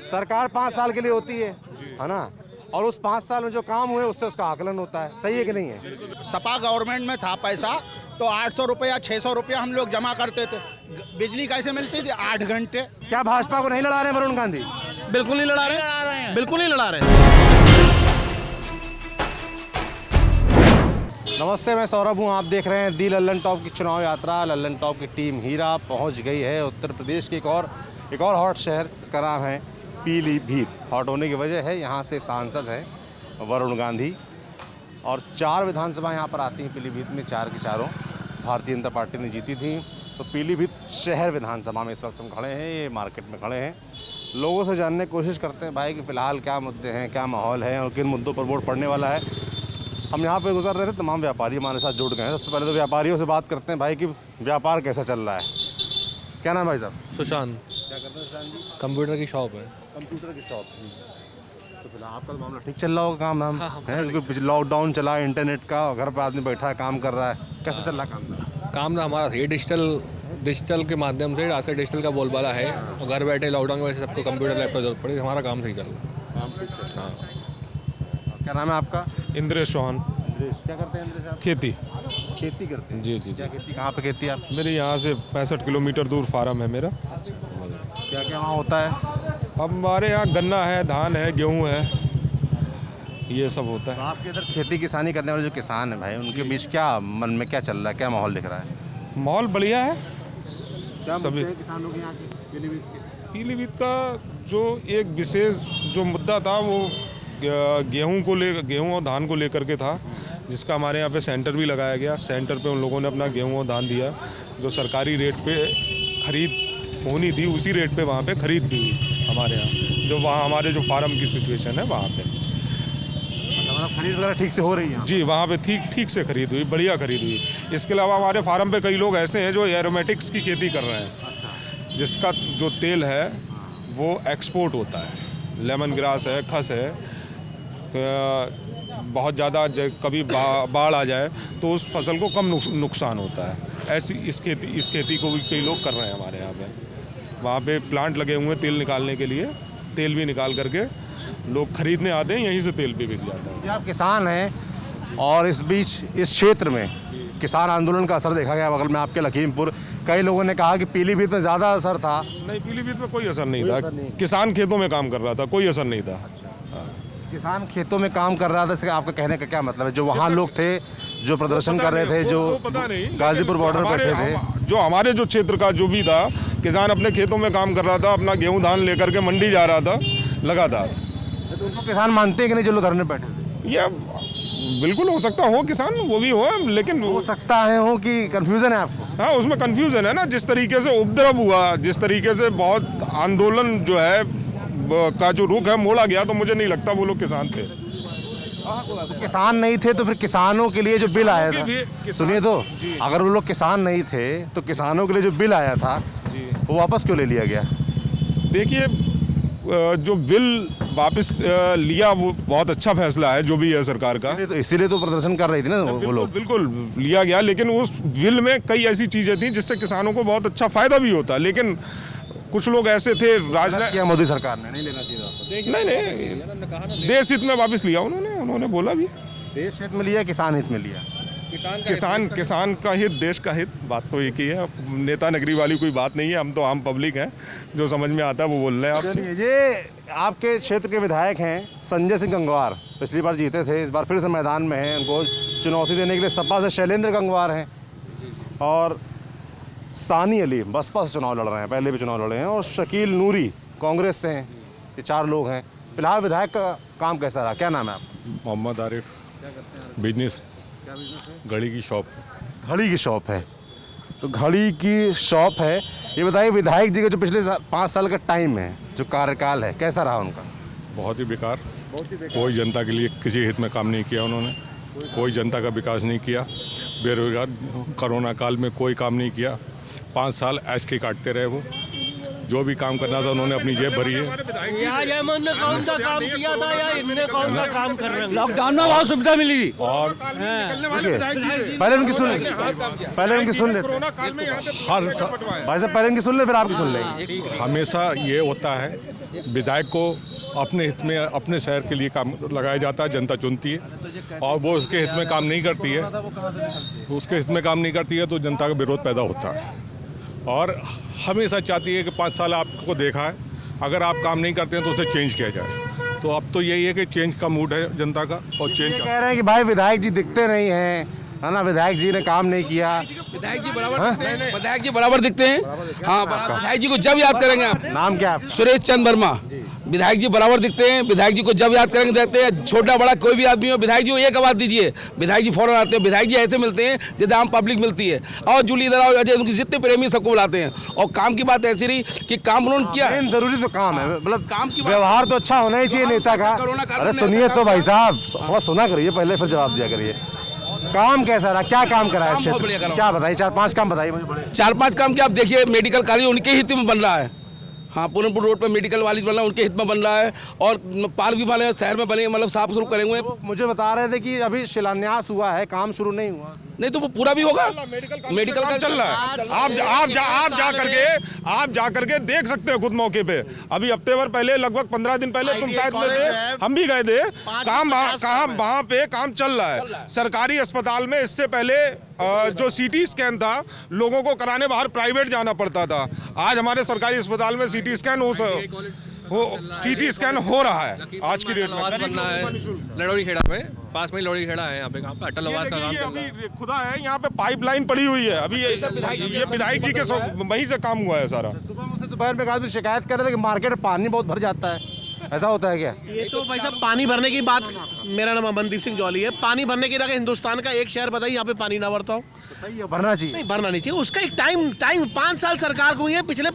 सरकार 5 साल के लिए होती है ना, और उस 5 साल में जो काम हुए उससे उसका आकलन होता है, सही है कि नहीं है? सपा गवर्नमेंट में था पैसा तो 800 रुपया 600 रुपया हम लोग जमा करते थे। बिजली कैसे मिलती थी? 8 घंटे। क्या भाजपा को नहीं लड़ा रहे वरुण गांधी? बिल्कुल नहीं लड़ा रहे, बिल्कुल नहीं लड़ा रहे। नमस्ते, मैं सौरभ हूँ। आप देख रहे हैं दी लल्लन टॉप की चुनाव यात्रा। लल्लन टॉप की टीम हीरा पहुँच गई है उत्तर प्रदेश के एक और हॉट शहर। इसका नाम है पीलीभीत। हॉट होने की वजह है यहाँ से सांसद हैं वरुण गांधी, और 4 विधानसभा यहाँ पर आती हैं पीलीभीत में, 4 की चारों भारतीय जनता पार्टी ने जीती थी। तो पीलीभीत शहर विधानसभा में इस वक्त हम खड़े हैं, ये मार्केट में खड़े हैं। लोगों से जानने की कोशिश करते हैं भाई कि फ़िलहाल क्या मुद्दे हैं, क्या माहौल है और किन मुद्दों पर वोट पड़ने वाला है। हम यहाँ पे गुजर रहे थे, तमाम व्यापारी हमारे साथ जुड़ गए हैं। सबसे पहले तो व्यापारियों से बात करते हैं भाई कि व्यापार कैसा चल रहा है। क्या नाम है भाई साहब? सुशांत। क्या करते हैं सुशांत जी? कंप्यूटर की शॉप है। कंप्यूटर की शॉप। तो फिलहाल आपका तो मामला ठीक चल रहा होगा, काम नाम है, क्योंकि लॉकडाउन चला, इंटरनेट का, घर पर आदमी बैठा है, काम कर रहा है। कैसे चल रहा काम? काम ना हमारा ये डिजिटल के माध्यम से, आजकल डिजिटल का बोलबाला है, और घर बैठे लॉकडाउन की वजह से सबको कंप्यूटर लैपटॉप जरूरत पड़ी, हमारा काम सही चल रहा है। हाँ। क्या नाम है आपका? इंद्रेश चौहान। क्या करते हैं इंद्रेश आप? खेती। खेती करते हैं? जी जी क्या खेती, कहाँ पे खेती है आप? मेरे यहाँ से 65 किलोमीटर दूर फार्म है मेरा। क्या क्या वहाँ होता है? अब हमारे यहाँ गन्ना है, धान है, गेहूँ है, ये सब होता तो है। आपके इधर खेती किसानी करने वाले जो किसान हैं भाई, उनके बीच क्या मन में क्या चल रहा है, क्या माहौल दिख रहा है? माहौल बढ़िया है। क्या सभी किसानों के यहाँ के पीलीभीत के? पीलीभीत का जो एक विशेष जो मुद्दा था वो गेहूँ और धान को लेकर के था, जिसका हमारे यहाँ पे सेंटर भी लगाया गया। सेंटर पे उन लोगों ने अपना गेहूँ और धान दिया, जो सरकारी रेट पे खरीद होनी थी उसी रेट पे वहाँ पे खरीद भी हुई हमारे यहाँ, जो वहाँ हमारे जो फार्म की सिचुएशन है वहाँ पे। मतलब खरीद वगैरह ठीक से हो रही है? जी, वहाँ पे ठीक से खरीद हुई, बढ़िया खरीद हुई। इसके अलावा हमारे फार्म पे कई लोग ऐसे हैं जो एरोमेटिक्स की खेती कर रहे हैं, जिसका जो तेल है वो एक्सपोर्ट होता है। लेमन ग्रास है, खस है, बहुत ज़्यादा कभी बाढ़ आ जाए तो उस फसल को कम नुकसान होता है। ऐसी इस खेती को भी कई लोग कर रहे हैं हमारे यहाँ पे। वहाँ पे प्लांट लगे हुए हैं तेल निकालने के लिए, तेल भी निकाल करके लोग खरीदने आते हैं, यहीं से तेल भी बिक जाता है। आप किसान हैं और इस बीच इस क्षेत्र में किसान आंदोलन का असर देखा गया। बगल में आपके लखीमपुर, कई लोगों ने कहा कि पीलीभीत में ज़्यादा असर था। नहीं, पीलीभीत में कोई असर नहीं था। किसान खेतों में काम कर रहा था, कोई असर नहीं था। किसान खेतों में काम कर रहा था, इसका आपका कहने का क्या मतलब है? जो वहाँ लोग थे जो प्रदर्शन कर रहे थे, जो पता नहीं, गाजीपुर बॉर्डर पर बैठे थे, जो हमारे जो क्षेत्र का जो भी था, किसान अपने खेतों में काम कर रहा था, अपना गेहूं धान लेकर के मंडी जा रहा था लगातार। तो उनको किसान मानते हैं कि नहीं जो लोग धरने बैठे थे? ये बिल्कुल हो सकता हो किसान, वो भी हो, लेकिन हो सकता है हो कि कंफ्यूजन है आपको? हाँ, उसमें कंफ्यूजन है ना। जिस तरीके से उपद्रव हुआ, जिस तरीके से बहुत आंदोलन जो है का जो रुख है मोड़ा गया, तो मुझे नहीं लगता वो लोग किसान थे। तो किसान नहीं थे तो फिर किसानों के लिए जो बिल आया था, सुनिए तो, अगर वो लोग किसान नहीं थे तो किसानों के लिए जो बिल आया था वो वापस क्यों ले लिया गया? देखिए, जो बिल वापस लिया वो बहुत अच्छा फैसला है, जो भी है सरकार का। इसीलिए तो प्रदर्शन कर रही थी ना वो लोग। बिल्कुल लिया गया, लेकिन उस बिल में कई ऐसी चीजें थी जिससे किसानों को बहुत अच्छा फायदा भी होता। लेकिन कुछ लोग ऐसे थे, राजनीति किया मोदी सरकार ने, नहीं लेना चाहिए। नहीं, देश हित में वापस लिया उन्होंने बोला भी। देश हित में लिया, किसान हित में लिया? किसान का हित, देश का हित, बात तो एक ही है। नेता नगरी वाली कोई बात नहीं है। हम तो आम पब्लिक हैं, जो समझ में आता है वो बोल रहे हैं आपसे। ये आपके क्षेत्र के विधायक हैं संजय सिंह गंगवार, पिछली बार जीते थे, इस बार फिर से मैदान में हैं। उनको चुनौती देने के लिए सपा से शैलेंद्र गंगवार हैं, और सानी अली बसपा से चुनाव लड़ रहे हैं, पहले भी चुनाव लड़े हैं, और शकील नूरी कांग्रेस से हैं। ये 4 लोग हैं। फिलहाल विधायक का काम कैसा रहा? क्या नाम है आपका? मोहम्मद आरिफ। क्या करते हैं? बिजनेस, क्या बिजनेस है? घड़ी की शॉप। घड़ी की शॉप है। तो घड़ी की शॉप है। ये बताइए, विधायक जी का जो पिछले 5 साल का टाइम है, जो कार्यकाल है, कैसा रहा उनका? बहुत ही बेकार। कोई जनता के लिए किसी हित में काम नहीं किया उन्होंने, कोई जनता का विकास नहीं किया। बेरोजगार, कोरोना काल में कोई काम नहीं किया। 5 साल ऐश के काटते रहे वो। जो भी काम करना था उन्होंने अपनी जेब भरी है। यार जयमोहन ने कौन सा काम किया था या इनने कौन सा काम कर रहे हैं? लॉकडाउन में बहुत सुविधा मिली और पहले उनकी सुन लेते हर भाई साहब, पहले उनकी सुन ले फिर आपकी सुन लेंगे। हमेशा ये होता है, विधायक को अपने हित में अपने शहर के लिए काम लगाया जाता है, जनता चुनती है और वो उसके हित में काम नहीं करती है, उसके हित में काम नहीं करती है तो जनता का विरोध पैदा होता है। और हमेशा चाहती है कि 5 साल आपको देखा है, अगर आप काम नहीं करते हैं तो उसे चेंज किया जाए। तो अब तो यही है कि चेंज का मूड है जनता का और चेंज कह रहे हैं कि भाई विधायक जी दिखते नहीं हैं, है ना, विधायक जी ने काम नहीं किया। विधायक जी बराबर दिखते हैं, विधायक जी बराबर दिखते हैं। हाँ, विधायक जी को जब याद करेंगे आप, नाम क्या है? सुरेश चंद वर्मा। विधायक जी बराबर दिखते हैं, विधायक जी को जब याद करेंगे देखते हैं, छोटा बड़ा कोई भी आदमी हो, विधायक जी को एक आवाज दीजिए, विधायक जी फौरन आते हैं। विधायक जी ऐसे मिलते हैं जैसे आम पब्लिक मिलती है। और जूली इधर आओ, उनके जितने प्रेमी सबको बुलाते हैं। और काम की बात ऐसी रही कि काम उन्होंने किया, जरूरी तो काम है, मतलब काम की व्यवहार तो अच्छा होना ही चाहिए नेता का। अरे सुनिए तो भाई साहब, थोड़ा सुना करिए पहले, फिर जवाब दिया करिए। काम कैसा रहा, क्या काम करा है क्षेत्र, क्या बताइए, 4-5 काम बताइए मुझे बड़े। 4-5 काम क्या आप देखिए, मेडिकल कॉलेज उनके हित में बन रहा है। हाँ, पूरनपुर रोड पर मेडिकल कॉलेज बन रहा है, उनके हित में बन रहा है। और पार्क भी बने, शहर में बने, मतलब साफ शुरू करेंगे। मुझे बता रहे थे कि अभी शिलान्यास हुआ है, काम शुरू नहीं हुआ। नहीं तो वो पूरा भी होगा, मेडिकल काम चल रहा है। आप जा करके देख सकते हो खुद मौके पे। अभी हफ्ते भर पहले, लगभग 15 दिन पहले तुम शायद में थे, हम भी गए थे। काम वहाँ पे काम चल रहा है। सरकारी अस्पताल में इससे पहले जो सीटी स्कैन था, लोगों को कराने बाहर प्राइवेट जाना पड़ता था। आज हमारे सरकारी अस्पताल में सीटी स्कैन हो रहा है आज की डेट में। बनना है लड़ौरी खेड़ा में, पास में लड़ौरी खेड़ा है, यहाँ पे काम अटल आवास का काम चल रहा है। अभी खुदा है, यहाँ पे पाइपलाइन पड़ी हुई है। अभी ये विधायक जी के वहीं से काम हुआ है सारा। सुबह मुझसे दोपहर में एक आदमी शिकायत कर रहे थे कि मार्केट में पानी बहुत भर जाता है, ऐसा होता है क्या? ये तो भाई साहब पानी भरने की बात, मेरा नाम अमनदीप सिंह जौली है। पानी भरने की जगह हिंदुस्तान का एक शहर बताइए यहाँ पे पानी ना भरता हो। सही है, भरना चाहिए। नहीं, भरना नहीं चाहिए, उसका एक टाइम 5 साल सरकार को हुई है। पिछले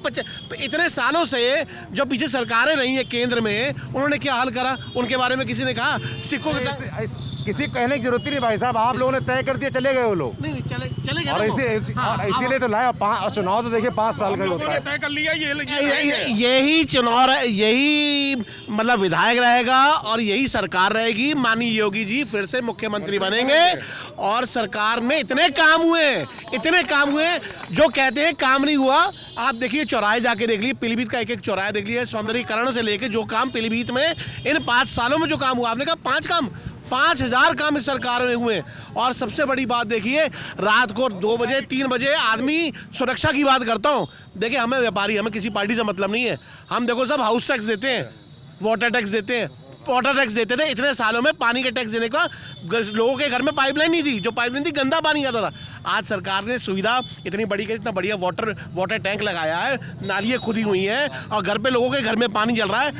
इतने सालों से जो पीछे सरकारें रही हैं केंद्र में, उन्होंने क्या हाल करा, उनके बारे में किसी ने कहा? सिक्कों के किसी को कहने की जरूरत ही नहीं भाई साहब, आप लोगों ने तय कर दिया, चले गए वो लोग। नहीं चले गए और इसीलिए तो लाया। चुनाव तो देखिए 5 साल का ही होता है। तय कर लिया यही चुनाव, यही मतलब विधायक रहेगा और यही सरकार रहेगी। माननीय योगी जी फिर से मुख्यमंत्री बनेंगे और सरकार में इतने काम हुए जो कहते हैं काम नहीं हुआ। आप देखिए, चौराहे जाके देख लीजिए, पीलीभीत का एक चौराहा देख लीजिए, सौंदर्यीकरण से लेके जो काम पीलीभीत में इन 5 सालों में जो काम हुआ, आपने कहा 5 काम, 5000 काम इस सरकार में हुए। और सबसे बड़ी बात देखिए, रात को 2 बजे 3 बजे आदमी, सुरक्षा की बात करता हूँ, देखिए हमें व्यापारी, हमें किसी पार्टी से मतलब नहीं है। हम देखो सब हाउस टैक्स देते हैं, वाटर टैक्स देते हैं, वाटर टैक्स देते थे। इतने सालों में पानी के टैक्स देने का, लोगों के घर में पाइपलाइन नहीं थी, जो पाइपलाइन थी गंदा पानी आता था। आज सरकार ने सुविधा इतनी बड़ी कर, इतना बढ़िया वाटर टैंक लगाया है, नालियाँ खुदी हुई हैं और घर पे लोगों के घर में पानी चल रहा है।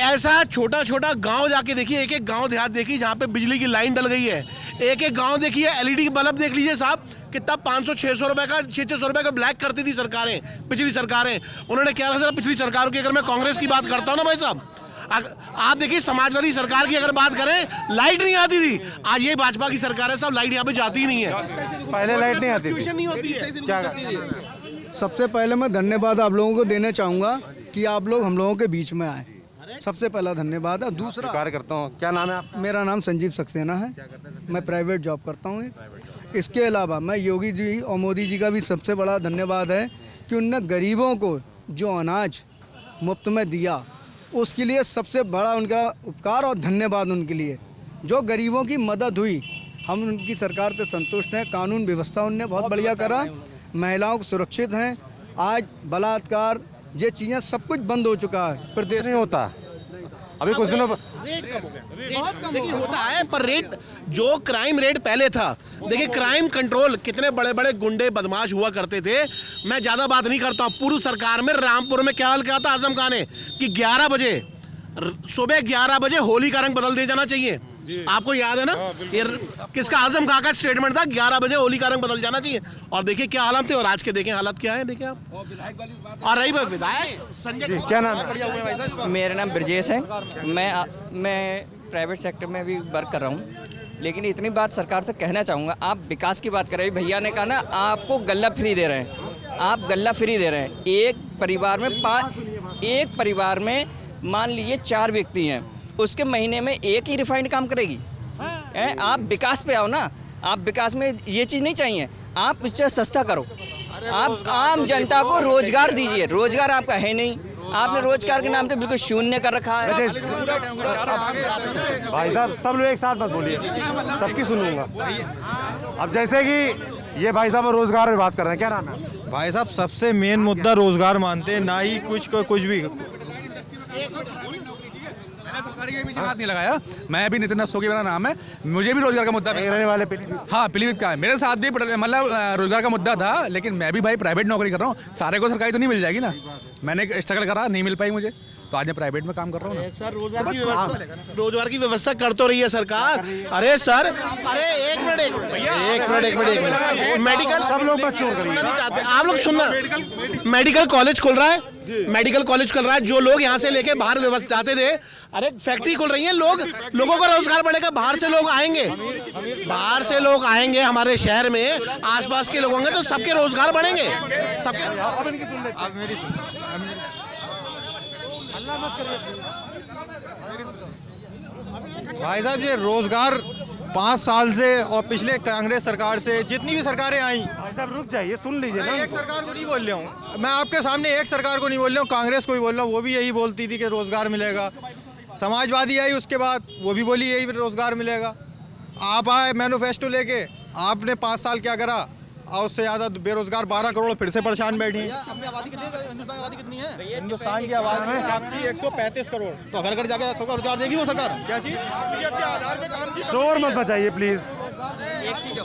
ऐसा छोटा छोटा गांव जाके देखिए, एक गांव देहात देखिए जहाँ पे बिजली की लाइन डल गई है। एक गांव देखिए, LED बल्ब देख लीजिए साहब, कितना 500-600 रुपए का, 600 रुपए का ब्लैक करती थी सरकारें, पिछली सरकारें। उन्होंने क्या रखा था पिछली सरकारों की? अगर मैं कांग्रेस की बात करता हूँ ना भाई साहब, आप देखिए समाजवादी सरकार की अगर बात करें, लाइट नहीं आती थी। आज ये भाजपा की सरकार है साहब, लाइट यहाँ पे जाती ही नहीं है। पहले लाइट नहीं आती थी, नहीं होती है। क्या? सबसे पहले मैं धन्यवाद आप लोगों को देना चाहूँगा कि आप लोग हम लोगों के बीच में आए, सबसे पहला धन्यवाद है। दूसरा, कार्य करता हूँ। क्या नाम है आप? मेरा नाम संजीव सक्सेना है, मैं प्राइवेट जॉब करता हूँ। इसके अलावा मैं योगी जी और मोदी जी का भी सबसे बड़ा धन्यवाद है कि उनने गरीबों को जो अनाज मुफ्त में दिया, उसके लिए सबसे बड़ा उनका उपकार और धन्यवाद उनके लिए। जो गरीबों की मदद हुई, हम उनकी सरकार से संतुष्ट हैं। कानून व्यवस्था उनने बहुत बढ़िया करा, महिलाओं को सुरक्षित हैं। आज बलात्कार, ये चीज़ें सब कुछ बंद हो चुका है प्रदेश। नहीं होता अभी कुछ दिनों रेट कम हो गया, बहुत कम होता है, पर रेट, जो क्राइम रेट पहले था, देखिए क्राइम कंट्रोल, कितने बड़े बड़े गुंडे बदमाश हुआ करते थे। मैं ज़्यादा बात नहीं करता हूँ। पूर्व सरकार में रामपुर में क्या हाल किया था आजम खान ने कि 11 बजे, सुबह 11 बजे होली का रंग बदल दिया जाना चाहिए। आपको याद है ना? ये किसका? आजम खान का स्टेटमेंट था, 11 बजे होली का रंग बदल जाना चाहिए। और देखिए क्या हालत थे, और आज के देखें हालत क्या है, देखिए आप। और रही बात विधायक संजय, क्या नाम है? मेरा नाम ब्रजेश है। मैं प्राइवेट सेक्टर में भी वर्क कर रहा हूँ, लेकिन इतनी बात सरकार से कहना चाहूँगा। आप विकास की बात कर रहे हैं, भैया ने कहा ना आपको गल्ला फ्री दे रहे हैं, आप गल्ला फ्री दे रहे हैं। एक एक परिवार में मान लीजिए 4 व्यक्ति हैं, उसके महीने में एक ही रिफाइंड काम करेगी? आप विकास पे आओ ना, आप विकास में ये चीज़ नहीं चाहिए, आप इससे सस्ता करो, आप आम जनता को रोजगार दीजिए। रोजगार आपका है नहीं, आपने रोजगार के नाम पे बिल्कुल शून्य कर रखा है। भाई साहब सब लोग एक साथ मत बोलिए, सबकी सुनूंगा। अब जैसे कि ये भाई साहब रोजगार में बात कर रहे हैं, क्या नाम है? भाई साहब सबसे मेन मुद्दा रोजगार मानते हैं, ना ही कुछ भी। सरकारी के पीछे हाथ नहीं लगाया। मैं भी नितिन सोगी मेरा नाम है, मुझे भी रोजगार का मुद्दा रहने वाले हाँ पीलीभीत का है, मेरे साथ भी मतलब रोजगार का मुद्दा था, लेकिन मैं भी भाई प्राइवेट नौकरी कर रहा हूँ। सारे को सरकारी तो नहीं मिल जाएगी ना, मैंने स्ट्रगल करा, नहीं मिल पाई मुझे, तो आज मैं प्राइवेट में काम कर रहा हूँ ना। सर रोजगार की व्यवस्था कर तो रही है सरकार। अरे सर, अरे एक मिनट मेडिकल सब लोग बच्चों चाहते हैं, आप लोग सुनना। मेडिकल कॉलेज खुल रहा है, मेडिकल कॉलेज खुल रहा है। जो लोग यहाँ से लेके बाहर व्यवस्था चाहते थे, अरे फैक्ट्री खुल रही है, लोगों का रोजगार बढ़ेगा, बाहर से लोग आएंगे हमारे शहर में, आसपास के लोग होंगे तो सबके रोजगार बढ़ेंगे, सबके। भाई साहब ये रोजगार 5 साल से और पिछले कांग्रेस सरकार से जितनी भी सरकारें आई, भाई साहब रुक जाइए, सुन लीजिए ना। एक सरकार को नहीं बोल रहा हूँ मैं, आपके सामने एक सरकार को नहीं बोल रहा हूँ, कांग्रेस को ही बोल रहा हूँ। वो भी यही बोलती थी कि रोजगार मिलेगा। समाजवादी आई उसके बाद, वो भी बोली यही रोजगार मिलेगा। आप आए मैनिफेस्टो लेके, आपने 5 साल क्या करा, और उससे ज़्यादा बेरोजगार 12 करोड़ फिर से परेशान बैठी हैं। अपनी आबादी कितनी है? हिंदुस्तान की आबादी कितनी है? हिंदुस्तान की आबादी में आपकी 135 करोड़, तो घर घर जाके सबका रोजगार देगी वो सरकार? क्या चीज़? आधार पे काम की। शोर मत बचाइए प्लीज। एक चीज़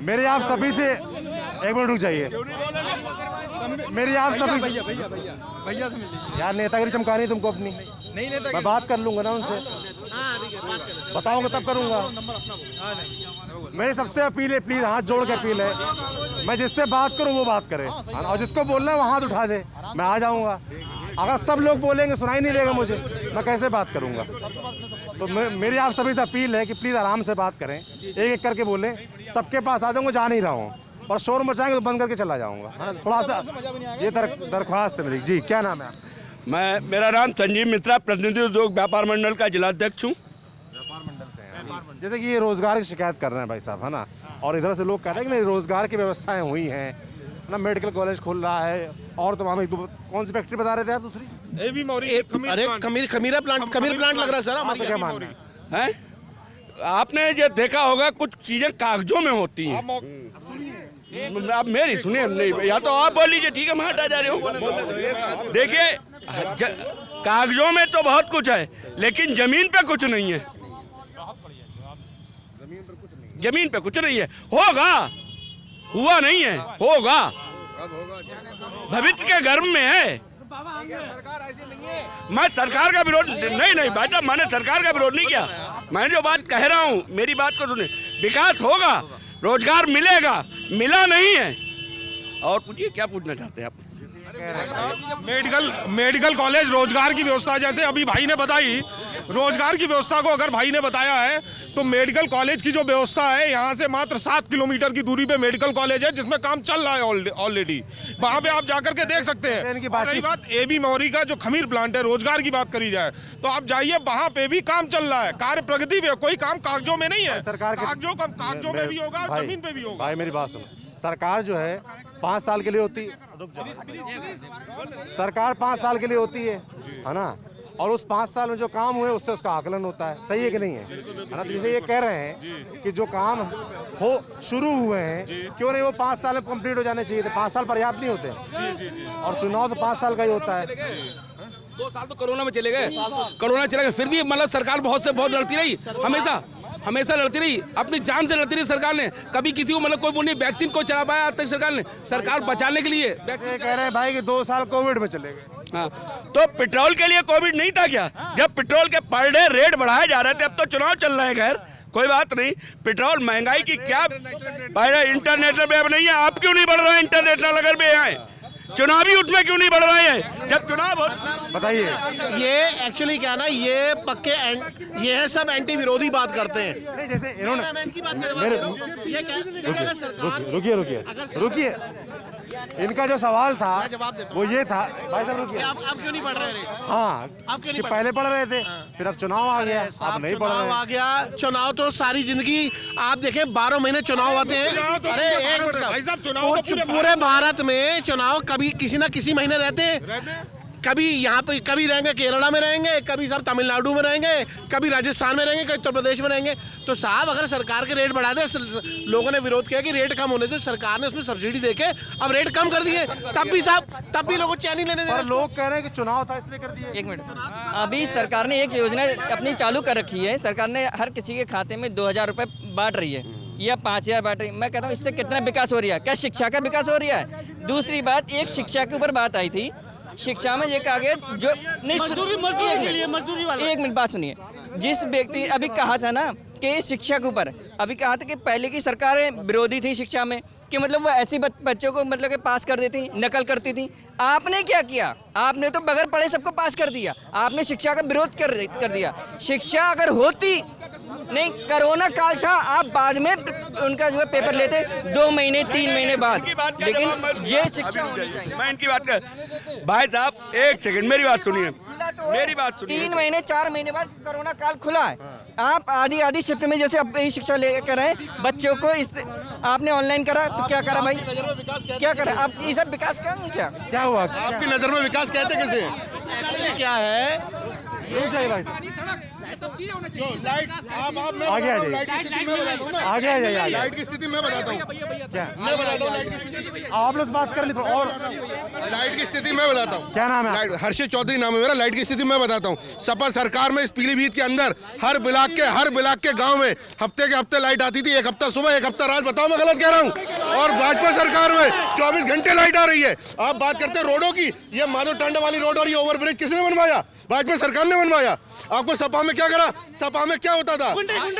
मेरी आप सभी से, एक मिनट रुक जाइए, मेरी आप सभी भैया से मिलिए यार, नेतागिरी चमकानी तुमको अपनी। नहीं नेता, मैं बात कर लूंगा ना उनसे, बताऊंगा तब करूंगा। मेरी सबसे अपील है, प्लीज हाथ जोड़ के अपील है, मैं जिससे बात करूं वो बात करे, और जिसको बोलना है वो हाथ उठा दे, मैं आ जाऊंगा। अगर सब लोग बोलेंगे सुनाई नहीं देगा मुझे, मैं कैसे बात करूंगा? तो मेरी आप सभी से अपील है कि प्लीज आराम से बात करें, एक एक करके बोलें, सबके पास आ जाऊंगा, जा नहीं रहा हूँ, और शोर मचाएंगे तो बंद करके चला जाऊंगा। हाँ, थोड़ा सा ये दरख्वास्त है मेरी। जी क्या नाम है? मेरा नाम संजीव मित्रा, प्रतिनिधि उद्योग व्यापार मंडल का जिलाध्यक्ष हूँ। व्यापार मंडल से हैं। जैसे कि ये रोजगार की शिकायत कर रहे हैं भाई साहब, है ना, और इधर से लोग कह रहे हैं कि नहीं रोजगार की व्यवस्थाएं हुई हैं ना, मेडिकल कॉलेज खुल रहा है, और तमाम कौन सी फैक्ट्री बता रहे थे आप? दूसरी खमीरा प्लांट लग रहा है सर हमारे। क्या मानना है? आपने ये देखा होगा कुछ चीजें कागजों में होती हैं। आप मेरी सुनिए, नहीं या तो आप बोल लीजिए, ठीक है मैं हटा जा रही हूँ। देखिए कागजों में तो बहुत कुछ है, लेकिन जमीन पे कुछ नहीं है। जमीन पे कुछ नहीं है। होगा, हुआ नहीं है, होगा, भविष्य के गर्भ में है। मैं सरकार का विरोध नहीं भाई साहब, मैंने सरकार का विरोध नहीं किया। मैं जो बात कह रहा हूँ, मेरी बात को सुने। विकास होगा, रोजगार मिलेगा, मिला नहीं है। और पूछिए क्या पूछना चाहते हैं आप? मेडिकल कॉलेज रोजगार की व्यवस्था, जैसे अभी भाई ने बताई, रोजगार की व्यवस्था को अगर भाई ने बताया है, तो मेडिकल कॉलेज की जो व्यवस्था है, यहाँ से मात्र 7 किलोमीटर की दूरी पे मेडिकल कॉलेज है, जिसमें काम चल रहा है ऑलरेडी। वहाँ पे आप जाकर के देख सकते हैं। रही बात AB मौरी का जो खमीर प्लांट है, रोजगार की बात करी जाए तो आप जाइए, वहाँ पे भी काम चल रहा है, कार्य प्रगति में। कोई काम कागजों में नहीं है, सरकार कागजों में भी होगा, जमीन पे भी होगा। भाई मेरी बात सुनो, सरकार जो है 5 साल के लिए होती है, सरकार 5 साल के लिए होती है ना, और उस 5 साल में जो काम हुए उससे उसका आकलन होता है, सही है कि नहीं है ना? तो जैसे ये कह रहे हैं कि जो काम हो शुरू हुए हैं, क्यों नहीं वो 5 साल में कंप्लीट हो जाने चाहिए थे? 5 साल पर्याप्त नहीं होते? और चुनाव तो 5 साल का ही होता है। 2 साल तो कोरोना में चले गए, कोरोना चले गए, फिर भी मतलब सरकार बहुत लड़ती रही, हमेशा लड़ती रही, अपनी जान से लड़ती रही सरकार ने। कभी किसी को मतलब कोई बोली वैक्सीन को चला पाया आज तक सरकार ने? सरकार बचाने के लिए वैक्सीन कह रहे हैं भाई कि 2 साल कोविड में चले गए। हाँ, तो पेट्रोल के लिए कोविड नहीं था क्या? जब पेट्रोल के पर डे रेट बढ़ाए जा रहे थे, अब तो चुनाव चल रहे हैं, खैर कोई बात नहीं। पेट्रोल महंगाई की क्या पहले इंटरनेशनल पे अब नहीं है, आप क्यों नहीं बढ़ रहे हैं इंटरनेशनल? अगर भी आए चुनावी उसमें क्यों नहीं बढ़ रहे हैं जब चुनाव हो? बताइए। ये एक्चुअली क्या ना, ये पक्के ये है सब एंटी विरोधी बात करते हैं। नहीं, जैसे इन्होंने मैं इनकी बात रुकिए। इनका जो सवाल था जवाब देता वो ये था, भाई साहब रुकिए। आप क्यों नहीं पढ़ रहे? हाँ, आप क्यों नहीं कि पहले पढ़ रहे थे, फिर अब चुनाव आ गया, अब नहीं पढ़ रहे। चुनाव आ गया, चुनाव तो सारी जिंदगी आप देखें 12 महीने चुनाव आते हैं। अरे एक मिनट, पूरे भारत में चुनाव कभी किसी ना किसी महीने रहते हैं। कभी यहाँ पे कभी रहेंगे केरला में रहेंगे, कभी सब तमिलनाडु में रहेंगे, कभी राजस्थान में रहेंगे, कभी उत्तर प्रदेश में रहेंगे। तो साहब अगर सरकार के रेट बढ़ा दे, लोगों ने विरोध किया कि रेट कम होने थे, सरकार ने उसमें सब्सिडी देके अब रेट कम कर दिए, तब भी लोगों को चैनी लेने दे। लोग कह रहे हैं कि चुनाव था इसलिए कर दिए। एक मिनट, अभी सरकार ने एक योजना अपनी चालू कर रखी है। सरकार ने हर किसी के खाते में 2000 रुपये बांट रही है या 5000 बांट रही है। मैं कहता हूँ इससे कितना विकास हो रहा है? क्या शिक्षा का विकास हो रहा है? दूसरी बात, एक शिक्षा के ऊपर बात आई थी, शिक्षा में ये कहा गया जो नहीं, एक मिनट बात सुनिए। जिस व्यक्ति अभी कहा था ना कि शिक्षा के ऊपर अभी कहा था कि पहले की सरकारें विरोधी थी शिक्षा में, कि मतलब वो ऐसी बच्चों को मतलब कि पास कर देती, नकल करती थी। आपने क्या किया? आपने तो बगैर पढ़े सबको पास कर दिया। आपने शिक्षा का विरोध कर दिया। शिक्षा अगर होती नहीं, कोरोना काल था, आप बाद में उनका जो है पेपर लेते 2 महीने 3 महीने बाद, लेकिन ये शिक्षा होनी चाहिए। मैं इनकी बात कर, भाई साहब एक सेकंड मेरी बात सुनिए, मेरी बात सुनिए। 3 महीने 4 महीने बाद कोरोना काल खुला है। आप आधी शिफ्ट में जैसे अब यही शिक्षा लेकर रहे हैं बच्चों को, इस आपने ऑनलाइन करा तो क्या करा भाई? क्या करा आप? ये सब विकास क्या हुआ? आपकी नजर में विकास कहते किसे? क्या है लाइट की स्थिति मैं बताता हूँ ना, लाइट की स्थिति मैं बताता हूँ, मैं बताता हूँ लाइट की स्थिति। आप लोग बात कर ली तो और लाइट की स्थिति मैं बताता हूँ। क्या नाम है? हर्षित चौधरी नाम है मेरा। लाइट की स्थिति मैं बताता हूँ। सपा सरकार में इस पीलीभीत के अंदर हर ब्लॉक के गांव में हफ्ते के हफ्ते लाइट आती थी, एक हफ्ता सुबह एक हफ्ता रात। बताओ मैं गलत कह रहा हूँ? और भाजपा सरकार में 24 घंटे लाइट आ रही है। आप बात करते हैं रोडों की, ये माधव टांडा वाली रोड और ये ओवरब्रिज किसने बनवाया? भाजपा सरकार ने बनवाया। आपको सपा में क्या करा? सपा में क्या होता था?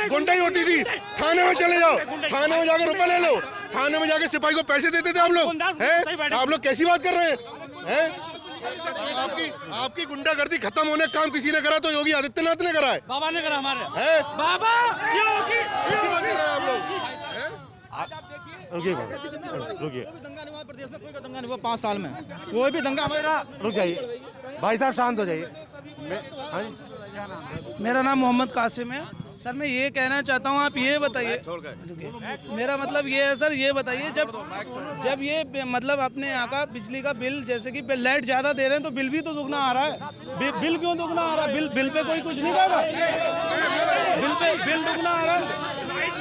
गुंडाई होती थी। थाने में चले जाओ, थाने में जाकर रुपए ले लो, थाने में जाकर सिपाही को पैसे देते थे आप लोग हैं। आप लोग कैसी बात कर रहे हैं? आपकी गुंडागर्दी खत्म होने का काम किसी ने करा तो योगी आदित्यनाथ ने करा है। बाबा ने करा हमारे बाबा, कैसी बात कर रहे हैं आप लोग? रुकिए दंगा नहीं हुआ प्रदेश में, कोई दंगा नहीं हुआ 5 साल में, कोई भी दंगा हमारा। रुक जाइए भाई साहब, शांत हो जाइए। मेरा नाम मोहम्मद कासिम है सर। मैं ये कहना चाहता हूँ, आप ये बताइए, मेरा मतलब ये है सर, ये बताइए जब ये मतलब अपने यहाँ का बिजली का बिल, जैसे कि लाइट ज़्यादा दे रहे हैं तो बिल भी तो दुगना आ रहा है। बिल क्यों दुगना आ रहा है? बिल पे कोई कुछ नहीं कहेगा? बिल दुगना आ रहा है।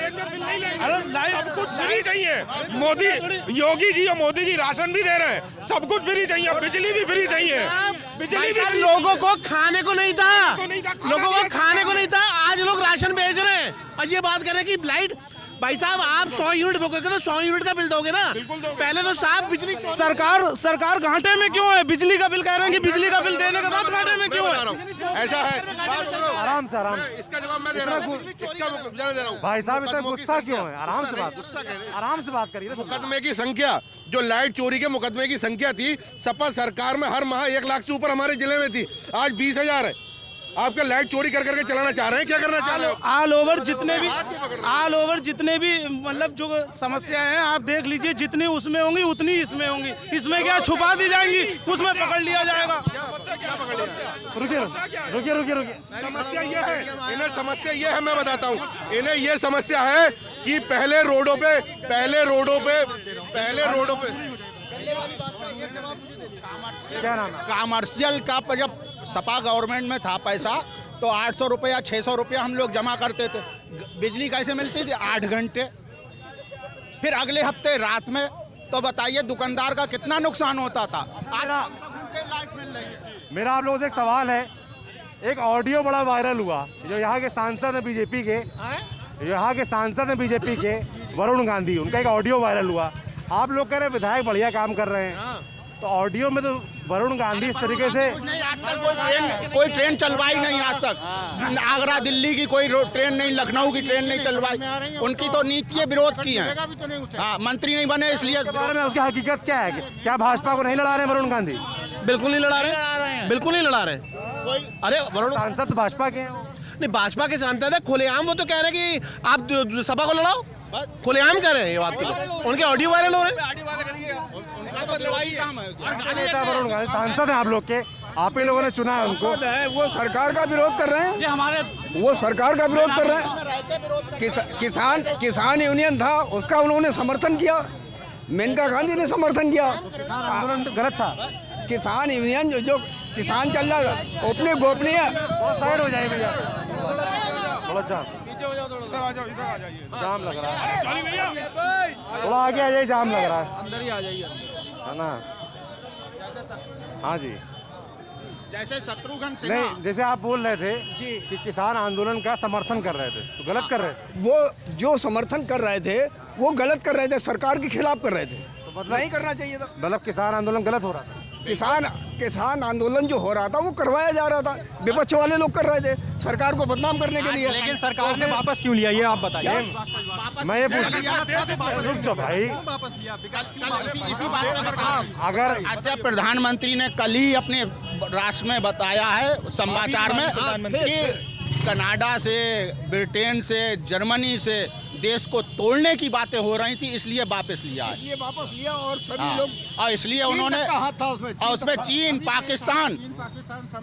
अरे लाइट सब कुछ फ्री चाहिए। मोदी योगी जी और मोदी जी राशन भी दे रहे हैं, सब कुछ फ्री चाहिए, बिजली भी फ्री चाहिए। बिजली भी लोगों को खाने को नहीं था, लोगों को खाने को नहीं था, आज लोग राशन भेज रहे हैं। और ये बात करें कि लाइट, भाई साहब आप 100 यूनिट बोलोगे तो 100 यूनिट का बिल दोगे ना? पहले तो साहब बिजली सरकार घाटे में क्यों है? बिजली का बिल कह रहे हैं कि बिजली का बिल देने के बाद घाटे में क्यों है? ऐसा है। बात सुनो, आराम से इसका जवाब मैं दे रहा हूँ, इसका मुआवजा दे रहा हूँ। भाई साहब इतना गुस्सा क्यों है? आराम से बात करिए। मुकदमे की संख्या, जो लाइट चोरी के मुकदमे की संख्या थी सपा सरकार में हर माह 1 लाख से ऊपर हमारे जिले में थी, आज 20,000 है। आपके लाइट चोरी कर करके चलाना चाह रहे हैं, क्या करना चाह रहे हैं? ऑल ओवर जितने भी मतलब जो समस्याएं हैं आप देख लीजिए, जितनी उसमें होंगी उतनी इसमें होंगी। इसमें क्या छुपा दी जाएंगी, उसमें पकड़ लिया जाएगा। रुकिए। समस्या ये है, इन्हें समस्या ये है, मैं बताता हूँ। इन्हें ये समस्या है कि पहले रोडों पे क्या नाम है? कमर्शियल का जब सपा गवर्नमेंट में था पैसा तो 800 रुपया 600 रुपया हम लोग जमा करते थे। बिजली कैसे मिलती थी? 8 घंटे। फिर अगले हफ्ते रात में, तो बताइए दुकानदार का कितना नुकसान होता था। आज लाइट मिल रही है। मेरा आप लोगों से एक सवाल है। एक ऑडियो बड़ा वायरल हुआ, जो यहाँ के सांसद हैं बीजेपी के, वरुण गांधी, उनका एक ऑडियो वायरल हुआ। आप लोग कह रहे हैं विधायक बढ़िया काम कर रहे हैं, तो ऑडियो में तो वरुण गांधी इस तरीके से कोई ट्रेन चलवाई नहीं आज तक। आगरा दिल्ली की कोई ट्रेन नहीं, लखनऊ की ट्रेन नहीं चलवाई। उनकी तो नीति विरोध की है। हाँ, मंत्री नहीं बने इसलिए। उसकी हकीकत क्या है? क्या भाजपा को नहीं लड़ा रहे वरुण गांधी? बिल्कुल नहीं लड़ा रहे, बिल्कुल नहीं लड़ा रहे। अरे वरुण सांसद तो भाजपा के हैं। नहीं, भाजपा के सांसद है खुलेआम, वो तो कह रहे हैं कि आप सभा को लड़ाओ, खुलेआम कह रहे हैं ये बात को। उनके ऑडियो वायरल हो रहे हैं। वरुण गांधी सांसद है आप लोग के, आप ही लोगों ने चुना है उनको। वो सरकार का विरोध कर रहे हैं, वो सरकार का विरोध कर रहे हैं। किसान यूनियन था, उसका उन्होंने समर्थन किया। मेनका गांधी ने समर्थन किया। आंदोलन गलत था। किसान यूनियन जो किसान चल रहा है अपने गोपनीय। साइड हो जाए भैया, थोड़ा जाम लग रहा है, थोड़ा आगे आ जाइए, जाम लग रहा है, अंदर ही आ जाइए, है ना? हाँ जी, जैसे शत्रुघ्न सिन्हा, नहीं जैसे आप बोल रहे थे जी कि किसान आंदोलन का समर्थन कर रहे थे, तो गलत कर रहे थे। वो जो समर्थन कर रहे थे वो गलत कर रहे थे, सरकार के खिलाफ कर रहे थे, तो मतलब नहीं करना चाहिए था। मतलब किसान आंदोलन गलत हो रहा था। किसान आंदोलन जो हो रहा था वो करवाया जा रहा था, विपक्ष वाले लोग कर रहे थे सरकार को बदनाम करने के लिए। लेकिन सरकार ने वापस क्यों लिया, ये आप बताइए। मैं ये पूछ भाई, अगर प्रधानमंत्री ने कल ही अपने राष्ट्र में बताया है समाचार में कि कनाडा से, ब्रिटेन से, जर्मनी से देश को तोड़ने की बातें हो रही थी, इसलिए वापस लिया है। इसलिए वापस लिया और सभी लोग, और इसलिए उन्होंने हाथ था उसमें, और उसमें चीन, पाकिस्तान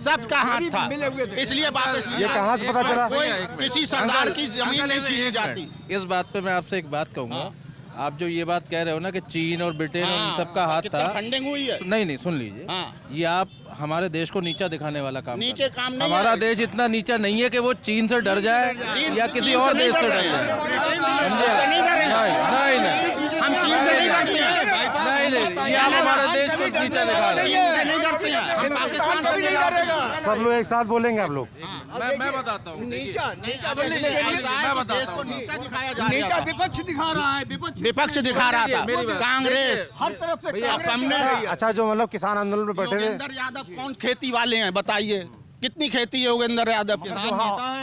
सबका हाथ था, इसलिए वापस लिया। ये कहाँ से पता चला? कोई किसी सरदार की जमीन नहीं छीनी जाती। इस बात पे मैं आपसे एक बात कहूँगा, आप जो ये बात कह रहे हो ना कि चीन और ब्रिटेन और इन सबका हाथ था, फंडिंग हुई है। नहीं सुन लीजिए, ये आप हमारे देश को नीचा दिखाने वाला काम नीचे काम नहीं। हमारा देश इतना नीचा नहीं है कि वो चीन से डर जाए या किसी और देश से डर जाए। नहीं, हम चीन से नहीं डरते हैं। नहीं, ये आप हमारे देश को नीचा दिखा रहे हैं। नहीं डरते हैं, हम पाकिस्तान से नहीं डरते। सब लोग एक साथ बोलेंगे आप लोग। मैं बताता हूँ, नीचा मैं बताता हूँ, नीचा दिखाया जा रहा है। विपक्ष दिखा रहा है, विपक्ष दिखा रहा था, कांग्रेस हर तरफ से अच्छा, जो मतलब किसान आंदोलन में बैठे थे, योगेंद्र यादव कौन खेती वाले हैं बताइए, कितनी खेती है योगेंद्र यादव की?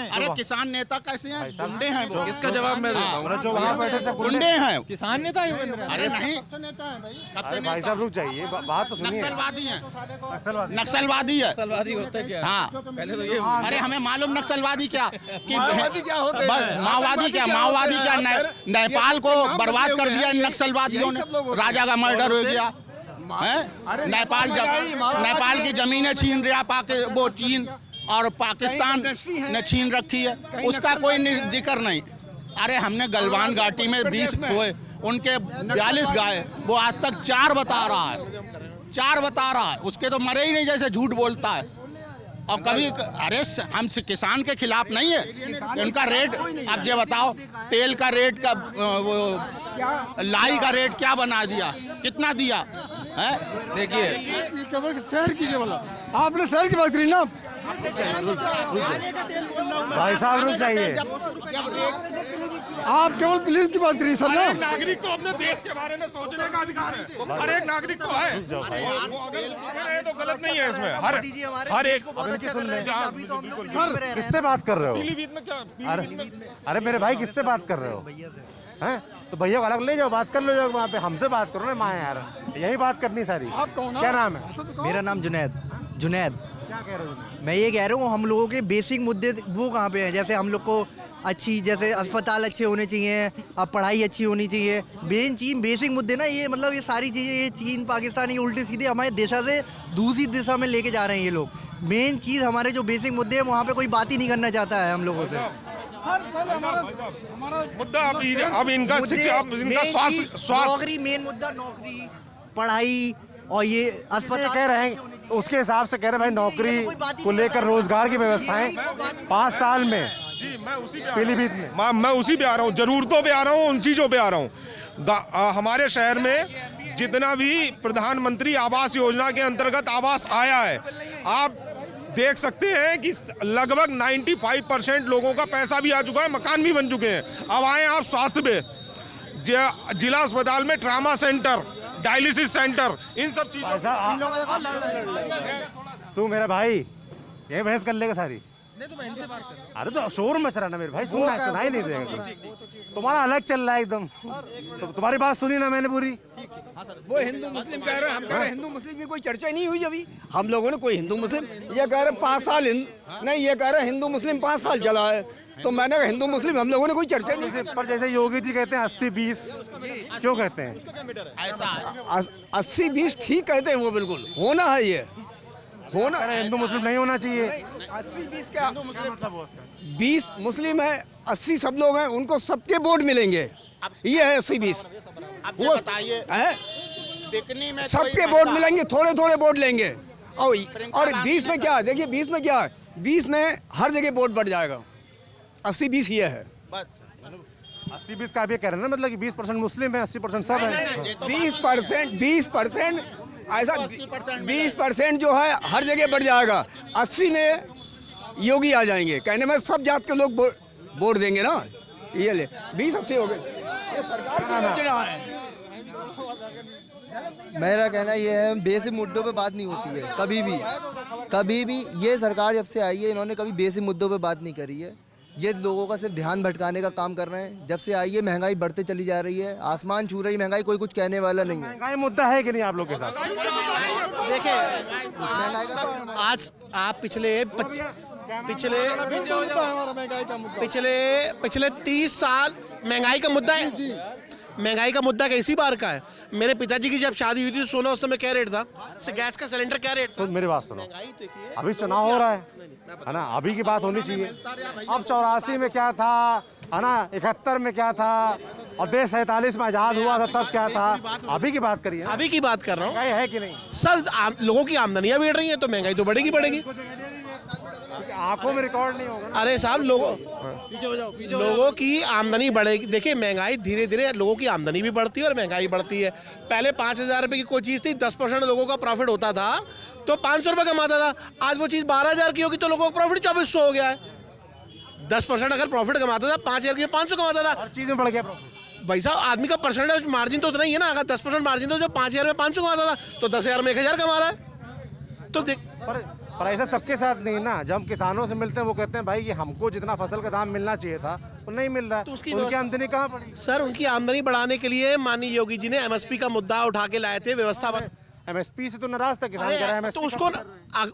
अरे किसान नेता कैसे हैं? गुंडे हैं वो। इसका जवाब मैं देता हूँ। जो वहाँ बैठे थे गुंडे हैं। किसान नेता योगेंद्र? अरे नहीं, भाई साहब रुक जाइए, बात तो सुनिए। नक्सलवादी हैं, नक्सलवादी है। नक्सलवादी होता है क्या? हाँ, पहले तो ये अरे हमें मालूम नक्सलवादी क्या, कि माओवादी क्या होते हैं? माओवादी क्या नेपाल को बर्बाद कर दिया इन नक्सलवादियों ने, राजा का मर्डर हो गया है। नेपाल की जमीनें छीन रहा वो चीन, और पाकिस्तान ने छीन रखी है, उसका कोई जिक्र नहीं। अरे हमने गलवान घाटी में 20 खोए, उनके 42 गाय, वो आज तक 4 बता रहा है, उसके तो मरे ही नहीं जैसे झूठ बोलता है। और कभी अरे हम किसान के खिलाफ नहीं है, उनका रेट अब ये बताओ, तेल का रेट का वो लाई का रेट क्या बना दिया, कितना दिया है? देखिए, शहर की बोला आपने, शहर की बात करी ना। भाई साहब रुक जाइए, आप केवल पुलिस की बात करिए सर ना। नागरिक को अपने देश के बारे में सोचने का अधिकार है, हर एक नागरिक को है। वो अगर तो गलत नहीं है इसमें, हर एक। किससे बात कर रहे हो? पीलीभीत में क्या? अरे मेरे भाई, किससे बात कर रहे हो? हैं? तो भैया को अलग ले जाओ, बात कर लो जाओ वहाँ पे, हमसे बात करो ना माँ यार, यही बात करनी सारी। क्या नाम है? मेरा नाम जुनैद। क्या कह रहे हो? मैं ये कह रहा हूँ, हम लोगों के बेसिक मुद्दे वो कहाँ पे हैं? जैसे हम लोग को अच्छी, जैसे अस्पताल अच्छे होने चाहिए, अब पढ़ाई अच्छी होनी चाहिए, मेन चीज़ बेसिक मुद्दे ना, ये मतलब ये सारी चीज़ें, ये चीन पाकिस्तान ये उल्टी सीधे हमारे दिशा से दूसरी दिशा में लेके जा रहे हैं ये लोग। मेन चीज़ हमारे जो बेसिक मुद्दे हैं वहाँ पे कोई बात ही नहीं करना चाहता है हम लोगों से। हमारा मुद्दा अब इनका शिक्षा, इनका स्वास्थ्य, नौकरी, मेन मुद्दा नौकरी, पढ़ाई और ये अस्पताल कह रहे हैं, उसके हिसाब से कह रहे हैं भाई, नौकरी को लेकर रोजगार की व्यवस्थाएं 5 साल में। जी, मैं उसी पे पीलीभीत में मैं उसी पे आ रहा हूँ, जरूरतों पे आ रहा हूँ, उन चीज़ों पे आ रहा हूँ। हमारे शहर में जितना भी प्रधानमंत्री आवास योजना के अंतर्गत आवास आया है, आप देख सकते हैं कि लगभग 95% लोगों का पैसा भी आ चुका है, मकान भी बन चुके हैं। अब आए आप स्वास्थ्य पे, जिला अस्पताल में ट्रामा सेंटर डायलिसिस सेंटर, इन सब चीज़ों। तू मेरा भाई ये बहस कर लेगा सारी। नहीं तो मैं इनसे बात कर। अरे तो शोर मच रहा ना मेरे भाई, सुनाई नहीं देगा। तुम्हारा अलग चल रहा है एकदम। तो तुम्हारी बात सुनी ना मैंने पूरी। वो हिंदू मुस्लिम कह रहे हैं, हम कह रहे हैं हिंदू मुस्लिम की कोई चर्चा नहीं हुई अभी। हम लोगों ने कोई हिंदू मुस्लिम, ये कह रहे हैं 5 साल नहीं, ये कह रहे हैं हिंदू मुस्लिम 5 साल चला है। तो मैंने कहा हिंदू मुस्लिम हम लोगों ने कोई चर्चा नहीं। पर जैसे योगी जी कहते हैं 80-20, क्यों कहते हैं? 80-20 ठीक कहते हैं वो, बिल्कुल होना है, ये होना। हिंदू मुस्लिम नहीं होना चाहिए। 80-20 क्या, 20 मुस्लिम है, 80 सब लोग हैं, उनको सबके वोट मिलेंगे, ये है 80-20। वो सबके वोट मिलेंगे, थोड़े थोड़े वोट लेंगे। और 20 में क्या है, देखिए 20 में क्या है, 20 में हर जगह वोट बढ़ जाएगा। 80-20 ये है। 80-20 का आप ये कह रहे हैं ना, मतलब कि 20% मुस्लिम है, 80% सब है। 20% ऐसा 20% जो है हर जगह बढ़ जाएगा। 80 में योगी आ जाएंगे, कहने में सब जात के लोग वोट देंगे ना। ये ले 20-80 हो गए। ये सरकार की योजना है। मेरा कहना यह है, बेसिक मुद्दों पे बात नहीं होती है कभी भी। ये सरकार जब से आई है, इन्होंने कभी बेसिक मुद्दों पे बात नहीं करी है। ये लोगों का सिर्फ ध्यान भटकाने का काम कर रहे हैं। जब से आई है महंगाई बढ़ते चली जा रही है, आसमान छू रही महंगाई, कोई कुछ कहने वाला नहीं है। महंगाई मुद्दा है कि नहीं आप लोग के साथ? देखिए आज आप पिछले 30 साल महंगाई का मुद्दा है। महंगाई का मुद्दा कैसी बार का है? मेरे पिताजी की जब शादी हुई थी, सोना उस समय क्या रेट था, गैस का सिलेंडर क्या रेट था? मेरी बात सुनो, अभी चुनाव हो रहा है ना, अभी की बात होनी चाहिए। अब 84 में क्या था, है ना, 71 में क्या था, और देश 47 में आजाद हुआ था तब क्या था, अभी की बात करिए। अभी की बात कर रहा हूँ। है कि नहीं सर? लोगों की आमदनियां बढ़ रही हैं तो महंगाई तो बढ़ेगी। आंखों में रिकॉर्ड नहीं होगा। अरे साहब, लोगों की आमदनी बढ़ेगी। देखिए महंगाई धीरे धीरे, लोगों की आमदनी भी बढ़ती है और महंगाई बढ़ती है। पहले 5,000 रुपये की कोई चीज़ थी, 10% लोगों का प्रॉफिट होता था तो 500 रुपये कमाता था। आज वो चीज़ 12,000 की होगी तो लोगों का प्रॉफिट 2,400 हो गया है। 10% अगर प्रॉफिट कमाता था, 5,000 की 500 कमाता था। हर चीज़ में बढ़ गया भाई साहब, आदमी का परसेंटेज मार्जिन तो उतना ही है ना। अगर 10% मार्जिन तो जो 5,000 में 500 कमाता था तो 10,000 में 1,000 कमा रहा है। तो देख, पर ऐसा सबके साथ नहीं ना। जब हम किसानों से मिलते हैं वो कहते हैं भाई ये हमको जितना फसल का दाम मिलना चाहिए था वो नहीं मिल रहा है, तो उनकी आमदनी कहाँ पड़ी? सर, उनकी आमदनी बढ़ाने के लिए माननीय योगी जी ने MSP का मुद्दा उठा के लाए थे, व्यवस्था MSP से तो नाराज था किसान, कह रहा है तो उसको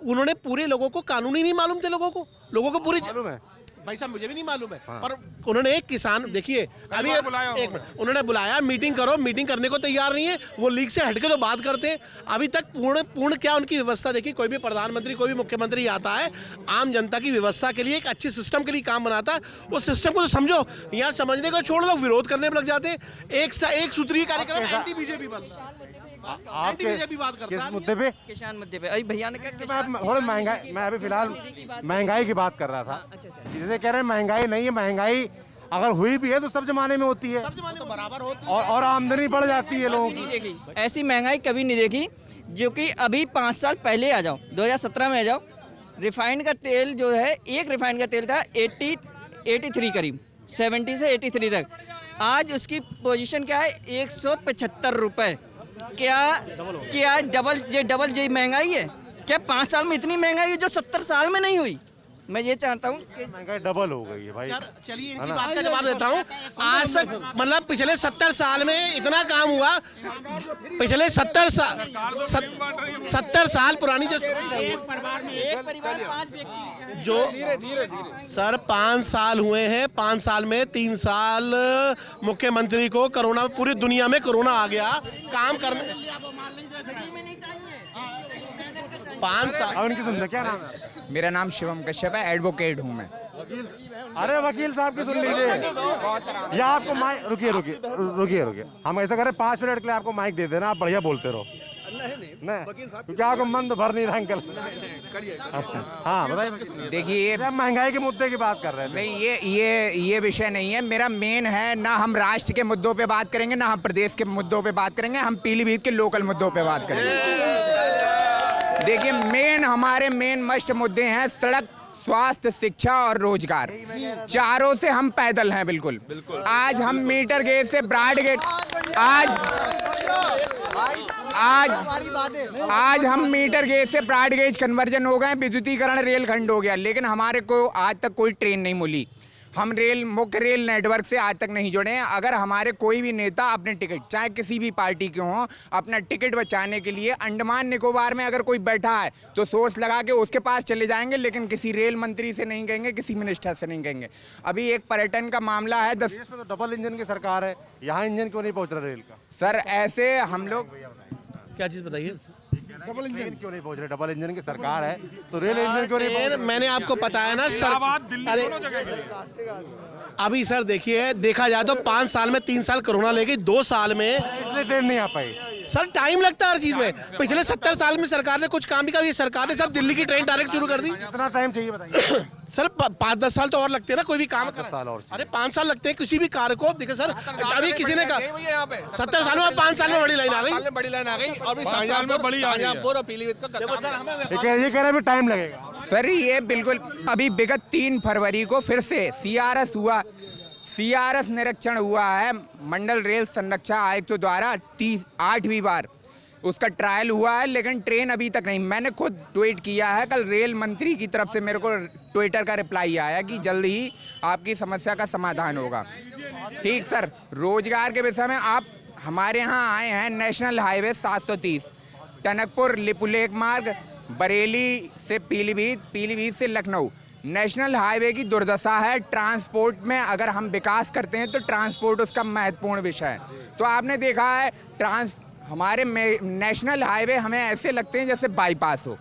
उन्होंने पूरे लोगों को, कानूनी नहीं मालूम थे लोगों को पूरी मालूम है। भाई साहब, मुझे भी नहीं मालूम है। पर उन्होंने एक किसान, देखिए अभी एक मिनट, उन्होंने बुलाया, मीटिंग करो, मीटिंग करने को तैयार नहीं है। वो लीग से हटके तो बात करते हैं। अभी तक पूर्ण क्या उनकी व्यवस्था देखिए। कोई भी प्रधानमंत्री, कोई भी मुख्यमंत्री आता है, आम जनता की व्यवस्था के लिए, एक अच्छे सिस्टम के लिए काम बनाता है। उस सिस्टम को तो समझो, यहाँ समझने को छोड़ दो, विरोध करने में लग जाते हैं। एक सूत्रीय कार्यक्रम, एंटी बीजेपी बस। किस मुद्दे पे? किसान मुद्दे पे। अभी भैया ने कहा महंगाई, मैं अभी फिलहाल महंगाई की बात कर रहा था। जैसे कह रहे हैं महंगाई नहीं है, महंगाई अगर हुई भी है तो सब जमाने में होती है, सब जमाने में बराबर होती है, और आमदनी बढ़ जाती है लोगों की। ऐसी महंगाई कभी नहीं देखी जो कि अभी 5 साल पहले आ जाओ, 2017 में आ जाओ। रिफाइंड का तेल जो है, एक रिफाइंड का तेल था 83 करीब, 70 से 83 तक। आज उसकी पोजीशन क्या है? 175 रुपये। क्या डबल जे महंगाई है क्या? 5 साल में इतनी महंगाई है जो 70 साल में नहीं हुई। मैं ये चाहता हूँ कि महंगाई डबल हो गई है भाई। चलिए इनकी बात का जवाब देता हूँ। आज तक मतलब पिछले 70 साल में इतना काम हुआ, पिछले 70 साल पुरानी जो सर 5 साल हुए हैं, 5 साल में 3 साल मुख्यमंत्री को कोरोना, पूरी दुनिया में कोरोना आ गया, काम करने 5 साल। उनकी सुनते, क्या नाम है? मेरा नाम शिवम कश्यप है, एडवोकेट हूँ मैं। अरे वकील साहब की सुन लीजिए, या आपको माइक, रुकिए, हम ऐसा करें 5 मिनट के लिए आपको माइक दे देना, आप बढ़िया बोलते रहो। नहीं, क्योंकि आपको मन भर नहीं रहा अंकल। हाँ बताइए। देखिए, महंगाई के मुद्दे की बात कर रहे हैं। नहीं, ये विषय नहीं है। मेरा मेन है, ना हम राष्ट्र के मुद्दों पे बात करेंगे, ना हम प्रदेश के मुद्दों पे बात करेंगे, हम पीलीभीत के लोकल मुद्दों पे बात करेंगे। देखिए, हमारे मेन मस्ट मुद्दे हैं सड़क, स्वास्थ्य, शिक्षा और रोजगार। चारों से हम पैदल हैं बिल्कुल। आज हम मीटर गेज से ब्रॉड गेज, आज हम मीटर गेज से ब्रॉड गेज कन्वर्जन हो गए, विद्युतीकरण रेल खंड हो गया, लेकिन हमारे को आज तक कोई ट्रेन नहीं मिली। हम मुख्य रेल नेटवर्क से आज तक नहीं जुड़े हैं। अगर हमारे कोई भी नेता अपने टिकट, चाहे किसी भी पार्टी के हों, अपना टिकट बचाने के लिए अंडमान निकोबार में अगर कोई बैठा है तो सोर्स लगा के उसके पास चले जाएंगे, लेकिन किसी रेल मंत्री से नहीं कहेंगे, किसी मिनिस्टर से नहीं कहेंगे। अभी एक पर्यटन का मामला है, तो डबल इंजन की सरकार है, यहाँ इंजन क्यों नहीं पहुँच रहा रेल का? सर ऐसे हम लोग क्या चीज़ बताइए? डबल इंजन क्यों नहीं पहुँच रहे? डबल इंजन की सरकार है तो रेल इंजन क्यों नहीं पहुँच रहे? मैंने आपको बताया ना सर, अरे अभी सर देखिए, देखा जाए तो 5 साल में 3 साल कोरोना लेके 2 साल में इसलिए ट्रेन नहीं आ पाई। सर टाइम लगता है हर चीज में। पिछले 70 साल में सरकार ने कुछ काम भी किया, सरकार ने सब दिल्ली की ट्रेन डायरेक्ट शुरू कर दी। कितना टाइम चाहिए बताइए? सर 5-10 साल तो और लगते हैं ना कोई भी काम 10 साल और। अरे 5 साल लगते हैं किसी भी कार्य को। देखिए सर, अभी किसी ने कहा 70 सालों में 5 साल में बड़ी लाइन आ गई, बड़ी लाइन आ गई और भी शाहजहांपुर और पीलीभीत का ये कह रहे हैं टाइम लगेगा। सर ये बिल्कुल अभी विगत 3 फरवरी को फिर से CRS हुआ, CRS निरीक्षण हुआ है मंडल रेल संरक्षण आयुक्त द्वारा 8वीं बार उसका ट्रायल हुआ है, लेकिन ट्रेन अभी तक नहीं। मैंने खुद ट्वीट किया है, कल रेल मंत्री की तरफ से मेरे को ट्विटर का रिप्लाई आया कि जल्द ही आपकी समस्या का समाधान होगा। ठीक सर, रोजगार के विषय में आप हमारे यहाँ आए हैं, नेशनल हाईवे 730 टनकपुर लिपुलेख मार्ग, बरेली से पीलीभीत, पीलीभीत से लखनऊ, नेशनल हाईवे की दुर्दशा है। ट्रांसपोर्ट में अगर हम विकास करते हैं तो ट्रांसपोर्ट उसका महत्वपूर्ण विषय है। तो आपने देखा है हमारे नेशनल हाईवे हमें ऐसे लगते हैं जैसे बाईपास हो,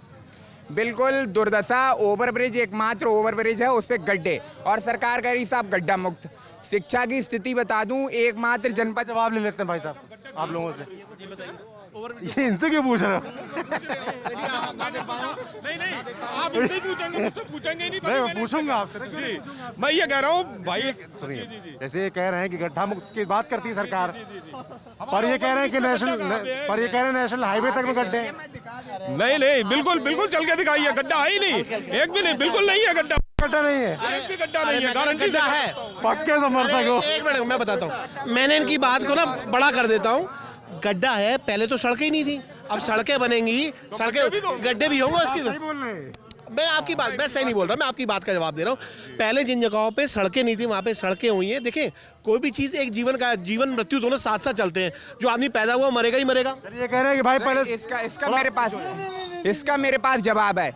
बिल्कुल दुर्दशा। ओवरब्रिज एकमात्र ओवरब्रिज है, उस पर गड्ढे, और सरकार कह रही साहब गड्ढा मुक्त। शिक्षा की स्थिति बता दूं, एकमात्र जनपद। जवाब ले लेते हैं भाई साहब आप लोगों से, ये इनसे क्यों पूछ रहे हो? आप इनसे पूछेंगे, मुझसे पूछेंगे नहीं। मैं पूछूंगा आपसे जी, मैं ये कह रहा हूँ भाई, जैसे ये कह रहे हैं कि गड्ढा मुक्त की बात करती है सरकार, पर ये कह रहे हैं कि नेशनल हाईवे तक में गड्ढे। नहीं बिल्कुल बिल्कुल चल के दिखाइए, गड्ढा है ही नहीं, एक भी नहीं, बिल्कुल नहीं है गड्ढा। गड्ढा नहीं है, एक भी गड्ढा नहीं है, गारंटी से है। पक्के समर्थक हो। एक मिनट मैं बताता हूँ, मैंने इनकी बात को ना बड़ा कर देता हूँ। गड्ढा है, पहले तो सड़कें ही नहीं थी, अब सड़कें बनेंगी, सड़कें गड्ढे भी होंगे उसकी। मैं आपकी बात, मैं सही नहीं बोल रहा, मैं आपकी बात का जवाब दे रहा हूँ। पहले जिन जगहों पे सड़कें नहीं थी वहाँ पे सड़कें हुई हैं। देखें, कोई भी चीज़ एक जीवन मृत्यु दोनों साथ साथ चलते हैं। जो आदमी पैदा हुआ मरेगा ही मरेगा। ये कह रहे हैं कि भाई पहले इसका मेरे पास जवाब है।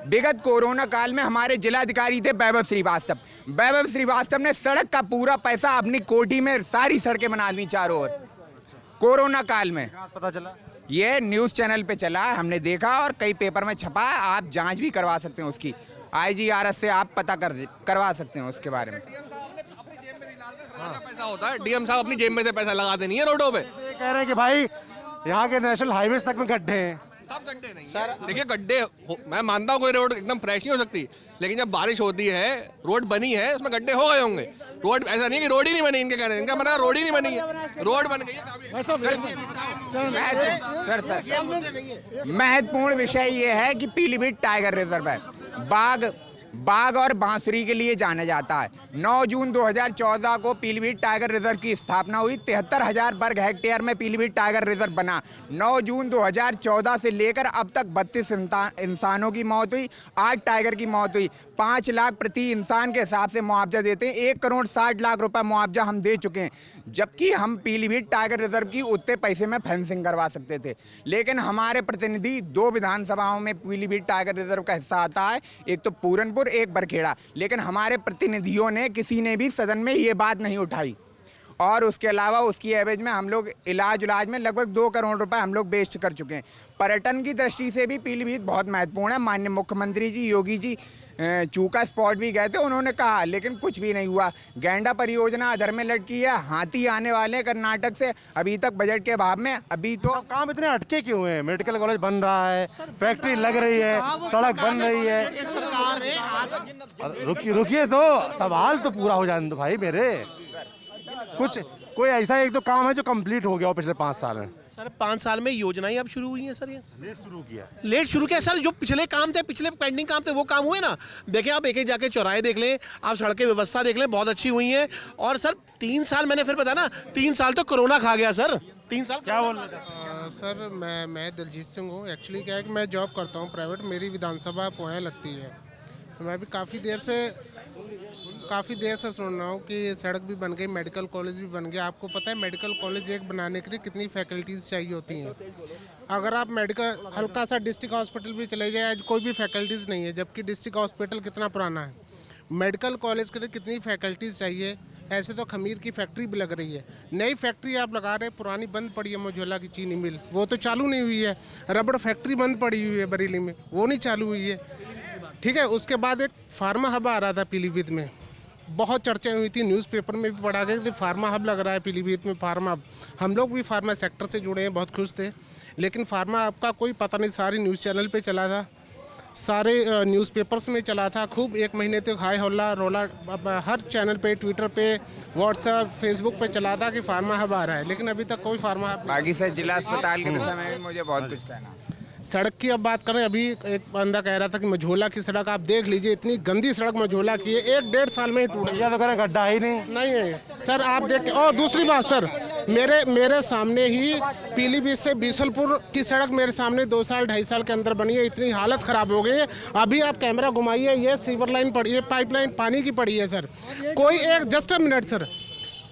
विगत कोरोना काल में हमारे जिलाधिकारी थे वैभव श्रीवास्तव। वैभव श्रीवास्तव ने सड़क का पूरा पैसा अपनी कोठी में सारी सड़कें बना दी चारों ओर। कोरोना काल में पता चला, ये न्यूज़ चैनल पे चला, हमने देखा और कई पेपर में छपा है। आप जांच भी करवा सकते हैं उसकी, IGRS से आप पता करवा सकते हैं उसके बारे में। पैसा होता है, DM साहब अपनी जेब में से पैसा लगा देनी है रोडों पे। ये कह रहे हैं कि भाई यहाँ के नेशनल हाईवे तक में गड्ढे हैं। सब गड्ढे नहीं सर, देखिए गड्ढे मैं मानता हूँ कोई रोड एकदम फ्रेश नहीं हो सकती, लेकिन जब बारिश होती है, रोड बनी है, उसमें गड्ढे हो गए होंगे। रोड ऐसा नहीं कि रोड ही नहीं बनी, इनके कहने इनका मतलब रोड ही नहीं बनी है, रोड बन गई है। सर महत्वपूर्ण विषय ये है कि पीलीभीत टाइगर रिजर्व है, बाघ और बांसुरी के लिए जाना जाता है। 9 जून 2014 को पीलीभीत टाइगर रिजर्व की स्थापना हुई। 73,000 वर्ग हेक्टेयर में पीलीभीत टाइगर रिजर्व बना। 9 जून 2014 से लेकर अब तक 32 इंसानों की मौत हुई, 8 टाइगर की मौत हुई। 5 लाख प्रति इंसान के हिसाब से मुआवजा देते हैं। 1 करोड़ 60 लाख रुपए मुआवजा हम दे चुके हैं, जबकि हम पीलीभीत टाइगर रिजर्व की उतने पैसे में फेंसिंग करवा सकते थे। लेकिन हमारे प्रतिनिधि 2 विधानसभाओं में पीलीभीत टाइगर रिजर्व का हिस्सा आता है, एक तो पूरनपुर, एक बरखेड़ा, लेकिन हमारे प्रतिनिधियों ने किसी ने भी सदन में ये बात नहीं उठाई। और उसके अलावा उसकी एवरेज में हम लोग इलाज में लगभग 2 करोड़ रुपए हम लोग वेस्ट कर चुके हैं। पर्यटन की दृष्टि से भी पीलीभीत बहुत महत्वपूर्ण है। माननीय मुख्यमंत्री जी योगी जी चूका स्पॉट भी गए थे, उन्होंने कहा, लेकिन कुछ भी नहीं हुआ। गैंडा परियोजना अधर में लटकी है, हाथी आने वाले हैं कर्नाटक से, अभी तक बजट के अभाव में। अभी तो काम इतने अटके क्यों हैं? मेडिकल कॉलेज बन रहा है, फैक्ट्री लग रही है, सड़क बन रही है। रुकिए तो सवाल तो पूरा हो जाने दो भाई मेरे। कोई ऐसा एक तो काम है जो कंप्लीट हो गया हो पिछले 5 साल में? सर 5 साल में योजनाएं अब शुरू हुई हैं सर। ये लेट शुरू किया सर। जो पिछले काम थे, पिछले पेंडिंग काम थे, वो काम हुए ना। देखें आप, एक जाके चौराहे देख लें, आप सड़कें व्यवस्था देख लें, बहुत अच्छी हुई है। और सर 3 साल मैंने फिर बताया ना, 3 साल तो कोरोना खा गया सर। 3 साल क्या बोल रहे थे? सर मैं दिलजीत सिंह हूँ। एक्चुअली क्या है कि मैं जॉब करता हूँ प्राइवेट, मेरी विधानसभा पोया लगती है, तो मैं भी काफ़ी देर से सुन रहा हूँ कि सड़क भी बन गई, मेडिकल कॉलेज भी बन गया। आपको पता है मेडिकल कॉलेज एक बनाने के लिए कितनी फैकल्टीज़ चाहिए होती हैं। अगर आप मेडिकल हल्का सा डिस्ट्रिक्ट हॉस्पिटल भी चले गए, आज कोई भी फैकल्टीज़ नहीं है, जबकि डिस्ट्रिक्ट हॉस्पिटल कितना पुराना है। मेडिकल कॉलेज के लिए कितनी फैकल्टीज़ चाहिए। ऐसे तो खमीर की फैक्ट्री भी लग रही है, नई फैक्ट्री आप लगा रहे हैं, पुरानी बंद पड़ी है मझोला की चीनी मिल, वो तो चालू नहीं हुई है। रबड़ फैक्ट्री बंद पड़ी हुई है बरेली में, वो नहीं चालू हुई है। ठीक है, उसके बाद एक फार्मा हब आ रहा था पीलीभीत में, बहुत चर्चा हुई थी, न्यूज़पेपर में भी पढ़ा गया कि फार्मा हब लग रहा है पीलीभीत में। फार्मा हब, हम लोग भी फार्मा सेक्टर से जुड़े हैं, बहुत खुश थे, लेकिन फार्मा हब का कोई पता नहीं। सारी न्यूज़ चैनल पे चला था, सारे न्यूज़पेपर्स में चला था, खूब 1 महीने तक हाई हल्ला रोला हर चैनल पे, ट्विटर पे, व्हाट्सएप, फेसबुक पे चला था कि फार्मा हब आ रहा है, लेकिन अभी तक कोई फार्मा हब। बाकी सर जिला अस्पताल के विषय में मुझे बहुत कुछ कहना। सड़क की अब बात करें, अभी एक बंदा कह रहा था कि मझोला की सड़क आप देख लीजिए, इतनी गंदी सड़क मझोला की है, 1-1.5 साल में ही टूट गया। तो कह रहे गड्ढा ही नहीं है सर, आप देख। और दूसरी बात सर, मेरे सामने ही पीलीभीत से बीसलपुर की सड़क मेरे सामने 2 साल 2.5 साल के अंदर बनी है, इतनी हालत ख़राब हो गई है। अभी आप कैमरा घुमाइए, ये सीवर लाइन पड़ी है, पाइपलाइन पानी की पड़ी है सर। कोई एक जस्ट अ मिनट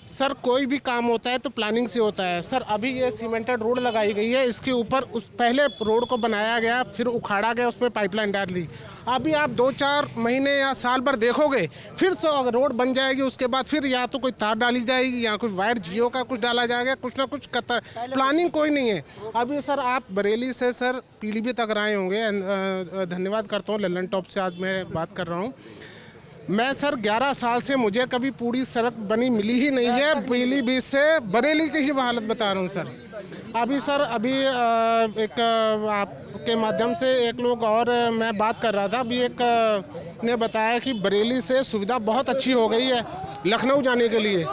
सर, कोई भी काम होता है तो प्लानिंग से होता है सर। अभी ये सीमेंटेड रोड लगाई गई है, इसके ऊपर उस पहले रोड को बनाया गया, फिर उखाड़ा गया, उसमें पाइपलाइन डाल दी। अभी आप 2-4 महीने या साल भर देखोगे, फिर से अगर रोड बन जाएगी, उसके बाद फिर या तो कोई तार डाली जाएगी या कोई वायर जियो का कुछ डाला जाएगा, कुछ ना कुछ प्लानिंग कोई नहीं है। अभी सर आप बरेली से सर पीलीभीत तक आए होंगे, धन्यवाद करता हूँ लल्लन टॉप से आज मैं बात कर रहा हूँ। मैं सर 11 साल से मुझे कभी पूरी सड़क बनी मिली ही नहीं है, पीलीभीत से बरेली की ही हालत बता रहा हूँ सर। अभी एक आपके माध्यम से एक लोग और मैं बात कर रहा था, अभी एक ने बताया कि बरेली से सुविधा बहुत अच्छी हो गई है लखनऊ जाने के लिए।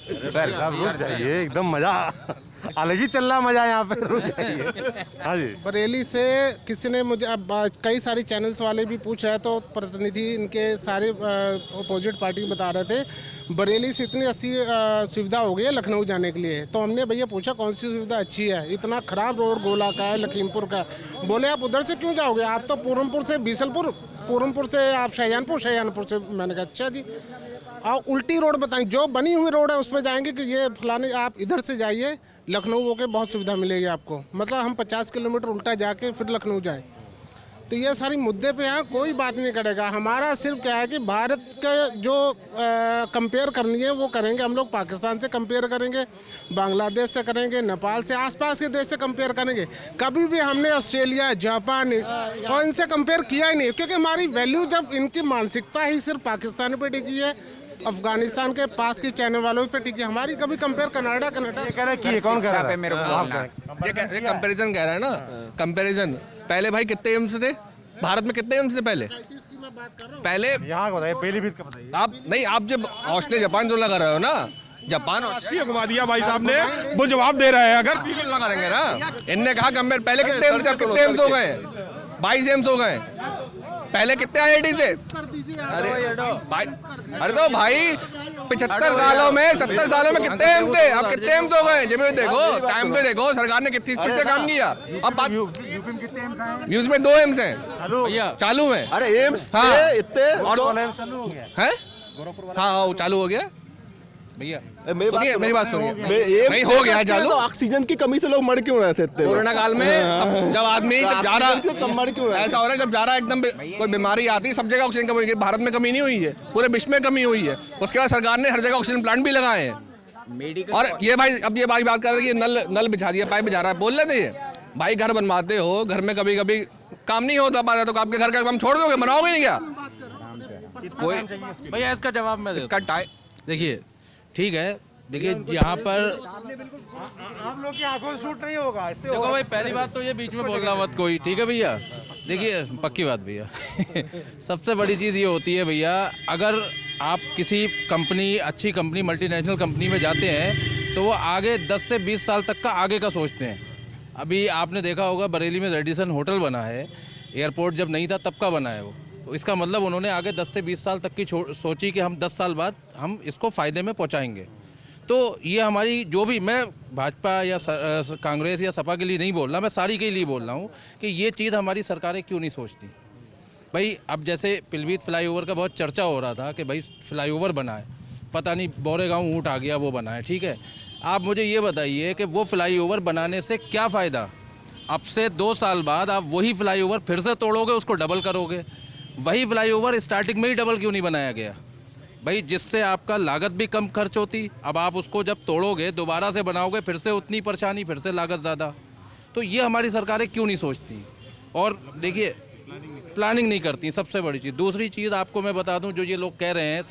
सर रुक जाइए, एकदम मज़ा अलग ही चल रहा, मज़ा यहाँ पे, रुक जाइए। हाँ जी, बरेली से किसी ने मुझे, अब कई सारी चैनल्स वाले भी पूछ रहे, तो प्रतिनिधि इनके सारे अपोजिट पार्टी बता रहे थे बरेली से इतनी अच्छी सुविधा हो गई है लखनऊ जाने के लिए। तो हमने भैया पूछा कौन सी सुविधा अच्छी है, इतना ख़राब रोड गोला का है, लखीमपुर का। बोले आप उधर से क्यों जाओगे, आप तो पूरनपुर से बीसलपुर, पूरनपुर से आप शाहजहानपुर से। मैंने कहा अच्छा जी, और उल्टी रोड बताएं, जो बनी हुई रोड है उस पर जाएंगे कि ये फलाने, आप इधर से जाइए लखनऊ होके बहुत सुविधा मिलेगी आपको। मतलब हम 50 किलोमीटर उल्टा जाके फिर लखनऊ जाएं। तो ये सारी मुद्दे पे यहाँ कोई बात नहीं करेगा। हमारा सिर्फ क्या है कि भारत का जो कंपेयर करनी है वो करेंगे हम लोग, पाकिस्तान से कंपेयर करेंगे, बांग्लादेश से करेंगे, नेपाल से, आसपास के देश से कंपेयर करेंगे। कभी भी हमने ऑस्ट्रेलिया, जापान और इनसे कंपेयर किया ही नहीं, क्योंकि हमारी वैल्यू, जब इनकी मानसिकता ही सिर्फ पाकिस्तान पे टिकी है, अफगानिस्तान के पास की चैनल वालों पे टिकी, हमारी कभी कंपेयर कनाडा कह रहा है, कौन कह रहा है, ये कंपैरिजन कह रहा है ना, कंपैरिजन। पहले भाई कितने एम्स थे भारत में, कितने एम्स थे पहले यहाँ बताइए, पीलीभीत का बताइए आप। नहीं, आप जब ऑस्ट्रेलिया जापान जो लगा रहे हो ना, जापान राष्ट्रीय घुमा दिया भाई साहब ने, वो जवाब दे रहे हैं। अगर लगा रहेंगे ना, इनने कहा कंपेयर, पहले कितने एम्स, अब कितने एम्स हो गए, 22 एम्स हो गए। पहले कितने IIT से, अरे तो भाई 75 सालों में 70 सालों में कितने एम्स थे, अब कितने एम्स हो गए। जब देखो टाइम पे देखो, सरकार ने कितनी स्पीड से काम किया। अब बात यूज में 2 एम्स हैं चालू हैं। अरे एम्स इतने और है, हाँ वो चालू हो गया भैया, मेरी बात सुनिए, नहीं हो गया चालू। ऑक्सीजन की कमी से लोग मर क्यों रहे थे कोरोना काल में, जब आदमी जा रहा, ऐसा हो रहा है जब जा रहा है एकदम कोई बीमारी आती है, सब जगह ऑक्सीजन कमी हुई है। भारत में कमी नहीं हुई है, पूरे विश्व में कमी हुई है। उसके बाद सरकार ने हर जगह ऑक्सीजन प्लांट भी लगाए हैं। और ये भाई, अब ये भाई बात कर रहे हैं कि नल बिछा दिया, पाइप बिछा रहा है, बोल रहे थे ये भाई, घर बनवाते हो, घर में कभी कभी काम नहीं होता पाता, तो आपके घर का काम छोड़ दोगे, बनाओगे नहीं क्या? कोई भैया इसका जवाब मैं इसका देखिए, ठीक है, देखिए यहाँ पर आप लोग की आंखों से शूट नहीं होगा। देखो भाई, पहली बात तो ये बीच में बोलना मत कोई, ठीक है भैया। देखिए पक्की बात भैया सबसे बड़ी चीज़ ये होती है भैया, अगर आप किसी कंपनी, अच्छी कंपनी, मल्टीनेशनल कंपनी में जाते हैं तो वो आगे 10 से 20 साल तक का आगे का सोचते हैं। अभी आपने देखा होगा बरेली में रेडिसन होटल बना है, एयरपोर्ट जब नहीं था तब का बना है वो, तो इसका मतलब उन्होंने आगे 10 से 20 साल तक की सोची कि हम 10 साल बाद हम इसको फ़ायदे में पहुंचाएंगे। तो ये हमारी जो भी, मैं भाजपा या कांग्रेस या सपा के लिए नहीं बोल रहा, मैं सारी के लिए बोल रहा हूँ कि ये चीज़ हमारी सरकारें क्यों नहीं सोचती। भाई अब जैसे पीलीभीत फ्लाईओवर का बहुत चर्चा हो रहा था कि भाई फ्लाईओवर बनाए, पता नहीं बोरेगांव ऊँट आ गया वो बनाए, ठीक है। आप मुझे ये बताइए कि वो फ्लाईओवर बनाने से क्या फ़ायदा। अब से 2 साल बाद आप वही फ्लाईओवर फिर से तोड़ोगे, उसको डबल करोगे। वही फ्लाईओवर स्टार्टिंग में ही डबल क्यों नहीं बनाया गया भाई, जिससे आपका लागत भी कम खर्च होती। अब आप उसको जब तोड़ोगे दोबारा से बनाओगे, फिर से उतनी परेशानी, फिर से लागत ज़्यादा। तो ये हमारी सरकारें क्यों नहीं सोचती। और देखिए प्लानिंग नहीं करती, सबसे बड़ी चीज़। दूसरी चीज़ आपको मैं बता दूं, जो ये लोग कह रहे हैं,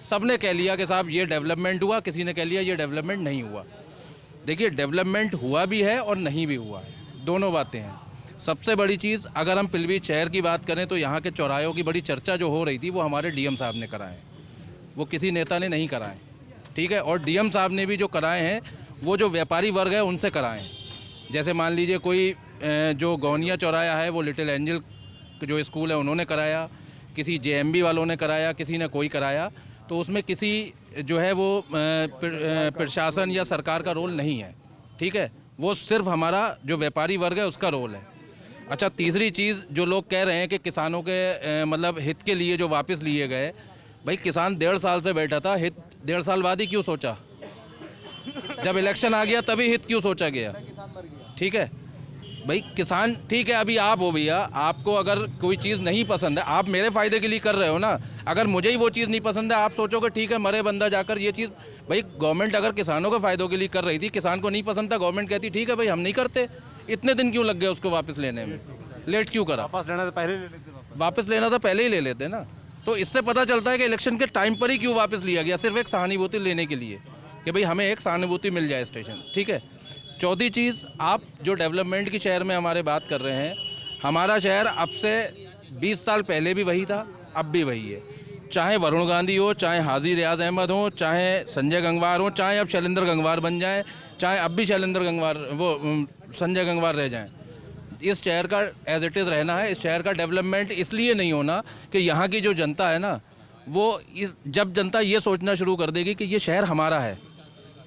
सब ने कह लिया कि साहब ये डेवलपमेंट हुआ, किसी ने कह लिया ये डेवलपमेंट नहीं हुआ। देखिए डेवलपमेंट हुआ भी है और नहीं भी हुआ है, दोनों बातें हैं। सबसे बड़ी चीज़ अगर हम पीलीभीत शहर की बात करें तो यहाँ के चौराहों की बड़ी चर्चा जो हो रही थी वो हमारे डीएम साहब ने कराए, वो किसी नेता ने नहीं कराए, ठीक है। और डीएम साहब ने भी जो कराए हैं वो जो व्यापारी वर्ग है उनसे कराए हैं। जैसे मान लीजिए कोई जो गौनिया चौराहा है वो लिटिल एंजल जो स्कूल है उन्होंने कराया, किसी जेएमबी वालों ने कराया, किसी ने कोई कराया। तो उसमें किसी जो है वो प्रशासन या सरकार का रोल नहीं है, ठीक है। वो सिर्फ हमारा जो व्यापारी वर्ग है उसका रोल है। अच्छा, तीसरी चीज़ जो लोग कह रहे हैं कि किसानों के मतलब हित के लिए जो वापस लिए गए, भाई किसान 1.5 साल से बैठा था, हित 1.5 साल बाद ही क्यों सोचा। जब इलेक्शन आ गया तभी हित क्यों सोचा गया, ठीक है भाई। किसान ठीक है, अभी आप हो भैया, आपको अगर कोई चीज़ नहीं पसंद है, आप मेरे फ़ायदे के लिए कर रहे हो ना। अगर मुझे ही वो चीज़ नहीं पसंद है, आप सोचोगे ठीक है मरे बंदा जाकर ये चीज़। भाई गवर्नमेंट अगर किसानों के फ़ायदों के लिए कर रही थी, किसान को नहीं पसंद था, गवर्नमेंट कहती ठीक है भाई हम नहीं करते। इतने दिन क्यों लग गए उसको वापस लेने में, लेट क्यों करा। वापस लेना तो पहले ले लेते, वापस लेना था पहले ही ले लेते ना। तो इससे पता चलता है कि इलेक्शन के टाइम पर ही क्यों वापस लिया गया, सिर्फ एक सहानुभूति लेने के लिए कि भाई हमें एक सहानुभूति मिल जाए स्टेशन, ठीक है। चौथी चीज़, आप जो डेवलपमेंट की शहर में हमारे बात कर रहे हैं, हमारा शहर अब से 20 साल पहले भी वही था, अब भी वही है। चाहे वरुण गांधी हो, चाहे हाजी रियाज अहमद हो, चाहे संजय गंगवार हो, चाहे अब शैलेंद्र गंगवार बन जाए, चाहे अब भी शैलेंद्र गंगवार वो संजय गंगवार रह जाएं, इस शहर का एज इट इज़ रहना है। इस शहर का डेवलपमेंट इसलिए नहीं होना कि यहाँ की जो जनता है ना, वो जब जनता ये सोचना शुरू कर देगी कि ये शहर हमारा है,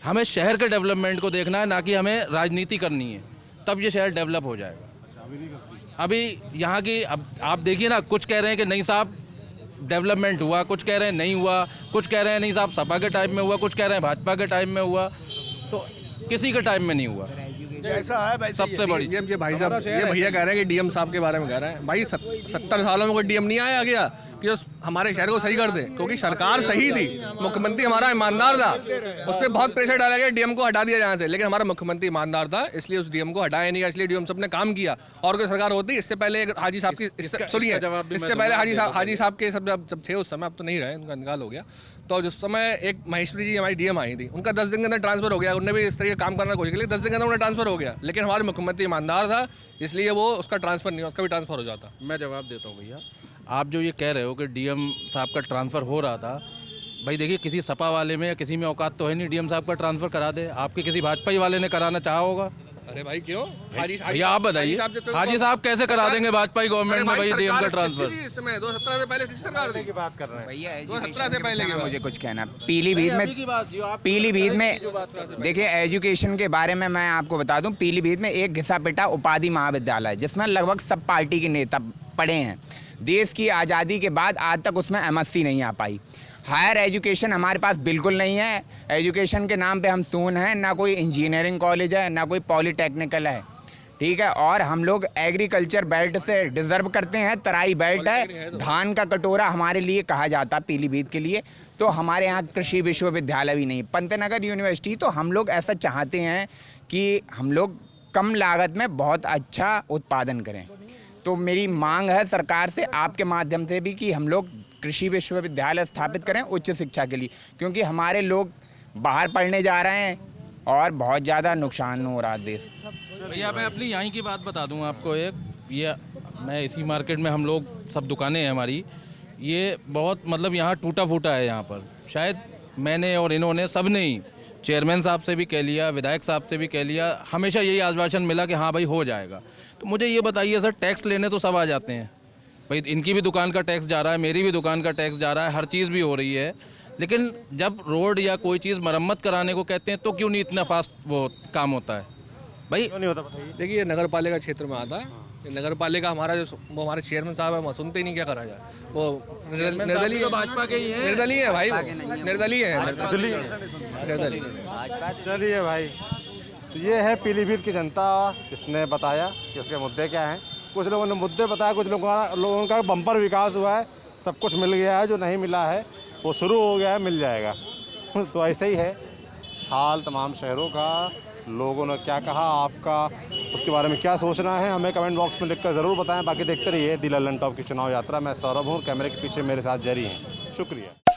हमें शहर के डेवलपमेंट को देखना है, ना कि हमें राजनीति करनी है, तब ये शहर डेवलप हो जाएगा। अभी यहाँ की अब आप देखिए ना, कुछ कह रहे हैं कि नहीं साहब डेवलपमेंट हुआ, कुछ कह रहे हैं नहीं हुआ, कुछ कह रहे हैं नहीं साहब सपा के टाइम में हुआ, कुछ कह रहे हैं भाजपा के टाइम में हुआ, तो किसी के टाइम में नहीं हुआ। जैसा है वैसे सबसे बड़ी ये भाई साहब, ये भैया कह रहे हैं कि डीएम साहब के बारे में कह रहे हैं। भाई 70 सालों में कोई डीएम नहीं आया गया कि हमारे शहर को सही कर दे, क्योंकि सरकार सही थी, मुख्यमंत्री हमारा ईमानदार था, उस पर बहुत प्रेशर डाला गया डीएम को हटा दिया यहाँ से, लेकिन हमारा मुख्यमंत्री ईमानदार था, इसलिए उस डीएम को हटाया नहीं गया, इसलिए डीएम साहब ने काम किया। और कोई सरकार होती इससे पहले हाजी साहब की, सुनिए, इससे पहले हाजी साहब के सब जब थे उस समय, अब तो नहीं रहे, उनका निकाल हो गया। तो जिस समय एक महेश्वरी जी हमारी डीएम आई थी, उनका 10 दिन के अंदर ट्रांसफर हो गया, उन्होंने भी इस तरह काम करना कोशिश की, 10 दिन के अंदर उन्हें ट्रांसफर हो गया, लेकिन हमारे मुख्यमंत्री ईमानदार था, इसलिए वो उसका ट्रांसफर नहीं हुआ, उसका भी ट्रांसफर हो जाता। मैं जवाब देता हूँ भैया, आप जो ये कह रहे हो कि डीएम साहब का ट्रांसफ़र हो रहा था, भाई देखिए किसी सपा वाले में या किसी में औकात तो है नहीं डीएम साहब का ट्रांसफ़र करा दे। आपके किसी भाजपा वाले ने कराना चाहा होगा। अरे भाई क्यों, भैया आप बताइए, हाजी साहब कैसे करा देंगे भाजपा गवर्नमेंट में भाई डीएम का ट्रांसफर। 2017 से पहले किसी सरकार की बात कर रहे हैं भैया, 2017 से पहले मुझे कुछ कहना। पीलीभीत में देखिए, एजुकेशन के बारे में मैं आपको बता दूं, पीलीभीत में एक घिसा पिटा उपाधि महाविद्यालय जिसमें लगभग सब पार्टी के नेता पढ़े हैं। देश की आज़ादी के बाद आज तक उसमें एमएससी नहीं आ पाई। हायर एजुकेशन हमारे पास बिल्कुल नहीं है, एजुकेशन के नाम पे हम सून हैं, ना कोई इंजीनियरिंग कॉलेज है, ना कोई पॉलीटेक्निकल है, ठीक है। और हम लोग एग्रीकल्चर बेल्ट से डिज़र्व करते हैं, तराई बेल्ट है, धान का कटोरा हमारे लिए कहा जाता पीलीभीत के लिए। तो हमारे यहाँ कृषि विश्वविद्यालय भी नहीं, पंतनगर यूनिवर्सिटी। तो हम लोग ऐसा चाहते हैं कि हम लोग कम लागत में बहुत अच्छा उत्पादन करें। तो मेरी मांग है सरकार से, आपके माध्यम से भी, कि हम लोग कृषि विश्वविद्यालय स्थापित करें उच्च शिक्षा के लिए, क्योंकि हमारे लोग बाहर पढ़ने जा रहे हैं और बहुत ज़्यादा नुकसान हो रहा है देश। भैया मैं अपनी यहीं की बात बता दूं आपको, एक ये मैं इसी मार्केट में हम लोग सब दुकानें हैं हमारी, ये बहुत मतलब यहाँ टूटा फूटा है। यहाँ पर शायद मैंने और इन्होंने सब ने ही चेयरमैन साहब से भी कह लिया, विधायक साहब से भी कह लिया, हमेशा यही आश्वासन मिला कि हाँ भाई हो जाएगा। तो मुझे ये बताइए सर, टैक्स लेने तो सब आ जाते हैं भाई, इनकी भी दुकान का टैक्स जा रहा है, मेरी भी दुकान का टैक्स जा रहा है, हर चीज़ भी हो रही है, लेकिन जब रोड या कोई चीज़ मरम्मत कराने को कहते हैं तो क्यों नहीं इतना फास्ट वो काम होता है भाई? नहीं होता, बताइए। देखिए नगर पालिका क्षेत्र में आता है, नगर पालिका हमारा जो वो हमारे चेयरमैन साहब है, वो सुनते ही नहीं क्या करा जाए। वो निर्दलीय भाजपा के ही है, निर्दलीय है भाई, निर्दलीय है। चलिए भाई, तो ये है पीलीभीत की जनता, जिसने बताया कि उसके मुद्दे क्या हैं। कुछ लोगों ने मुद्दे बताया, कुछ लोगों का बम्पर विकास हुआ है, सब कुछ मिल गया है, जो नहीं मिला है वो शुरू हो गया है, मिल जाएगा। तो ऐसे ही है हाल तमाम शहरों का। लोगों ने क्या कहा, आपका उसके बारे में क्या सोचना है, हमें कमेंट बॉक्स में लिखकर ज़रूर बताएं। बाकी देखते रहिए दी लल्लन टॉप की चुनाव यात्रा। मैं सौरभ हूँ, कैमरे के पीछे मेरे साथ जेरी हैं। शुक्रिया।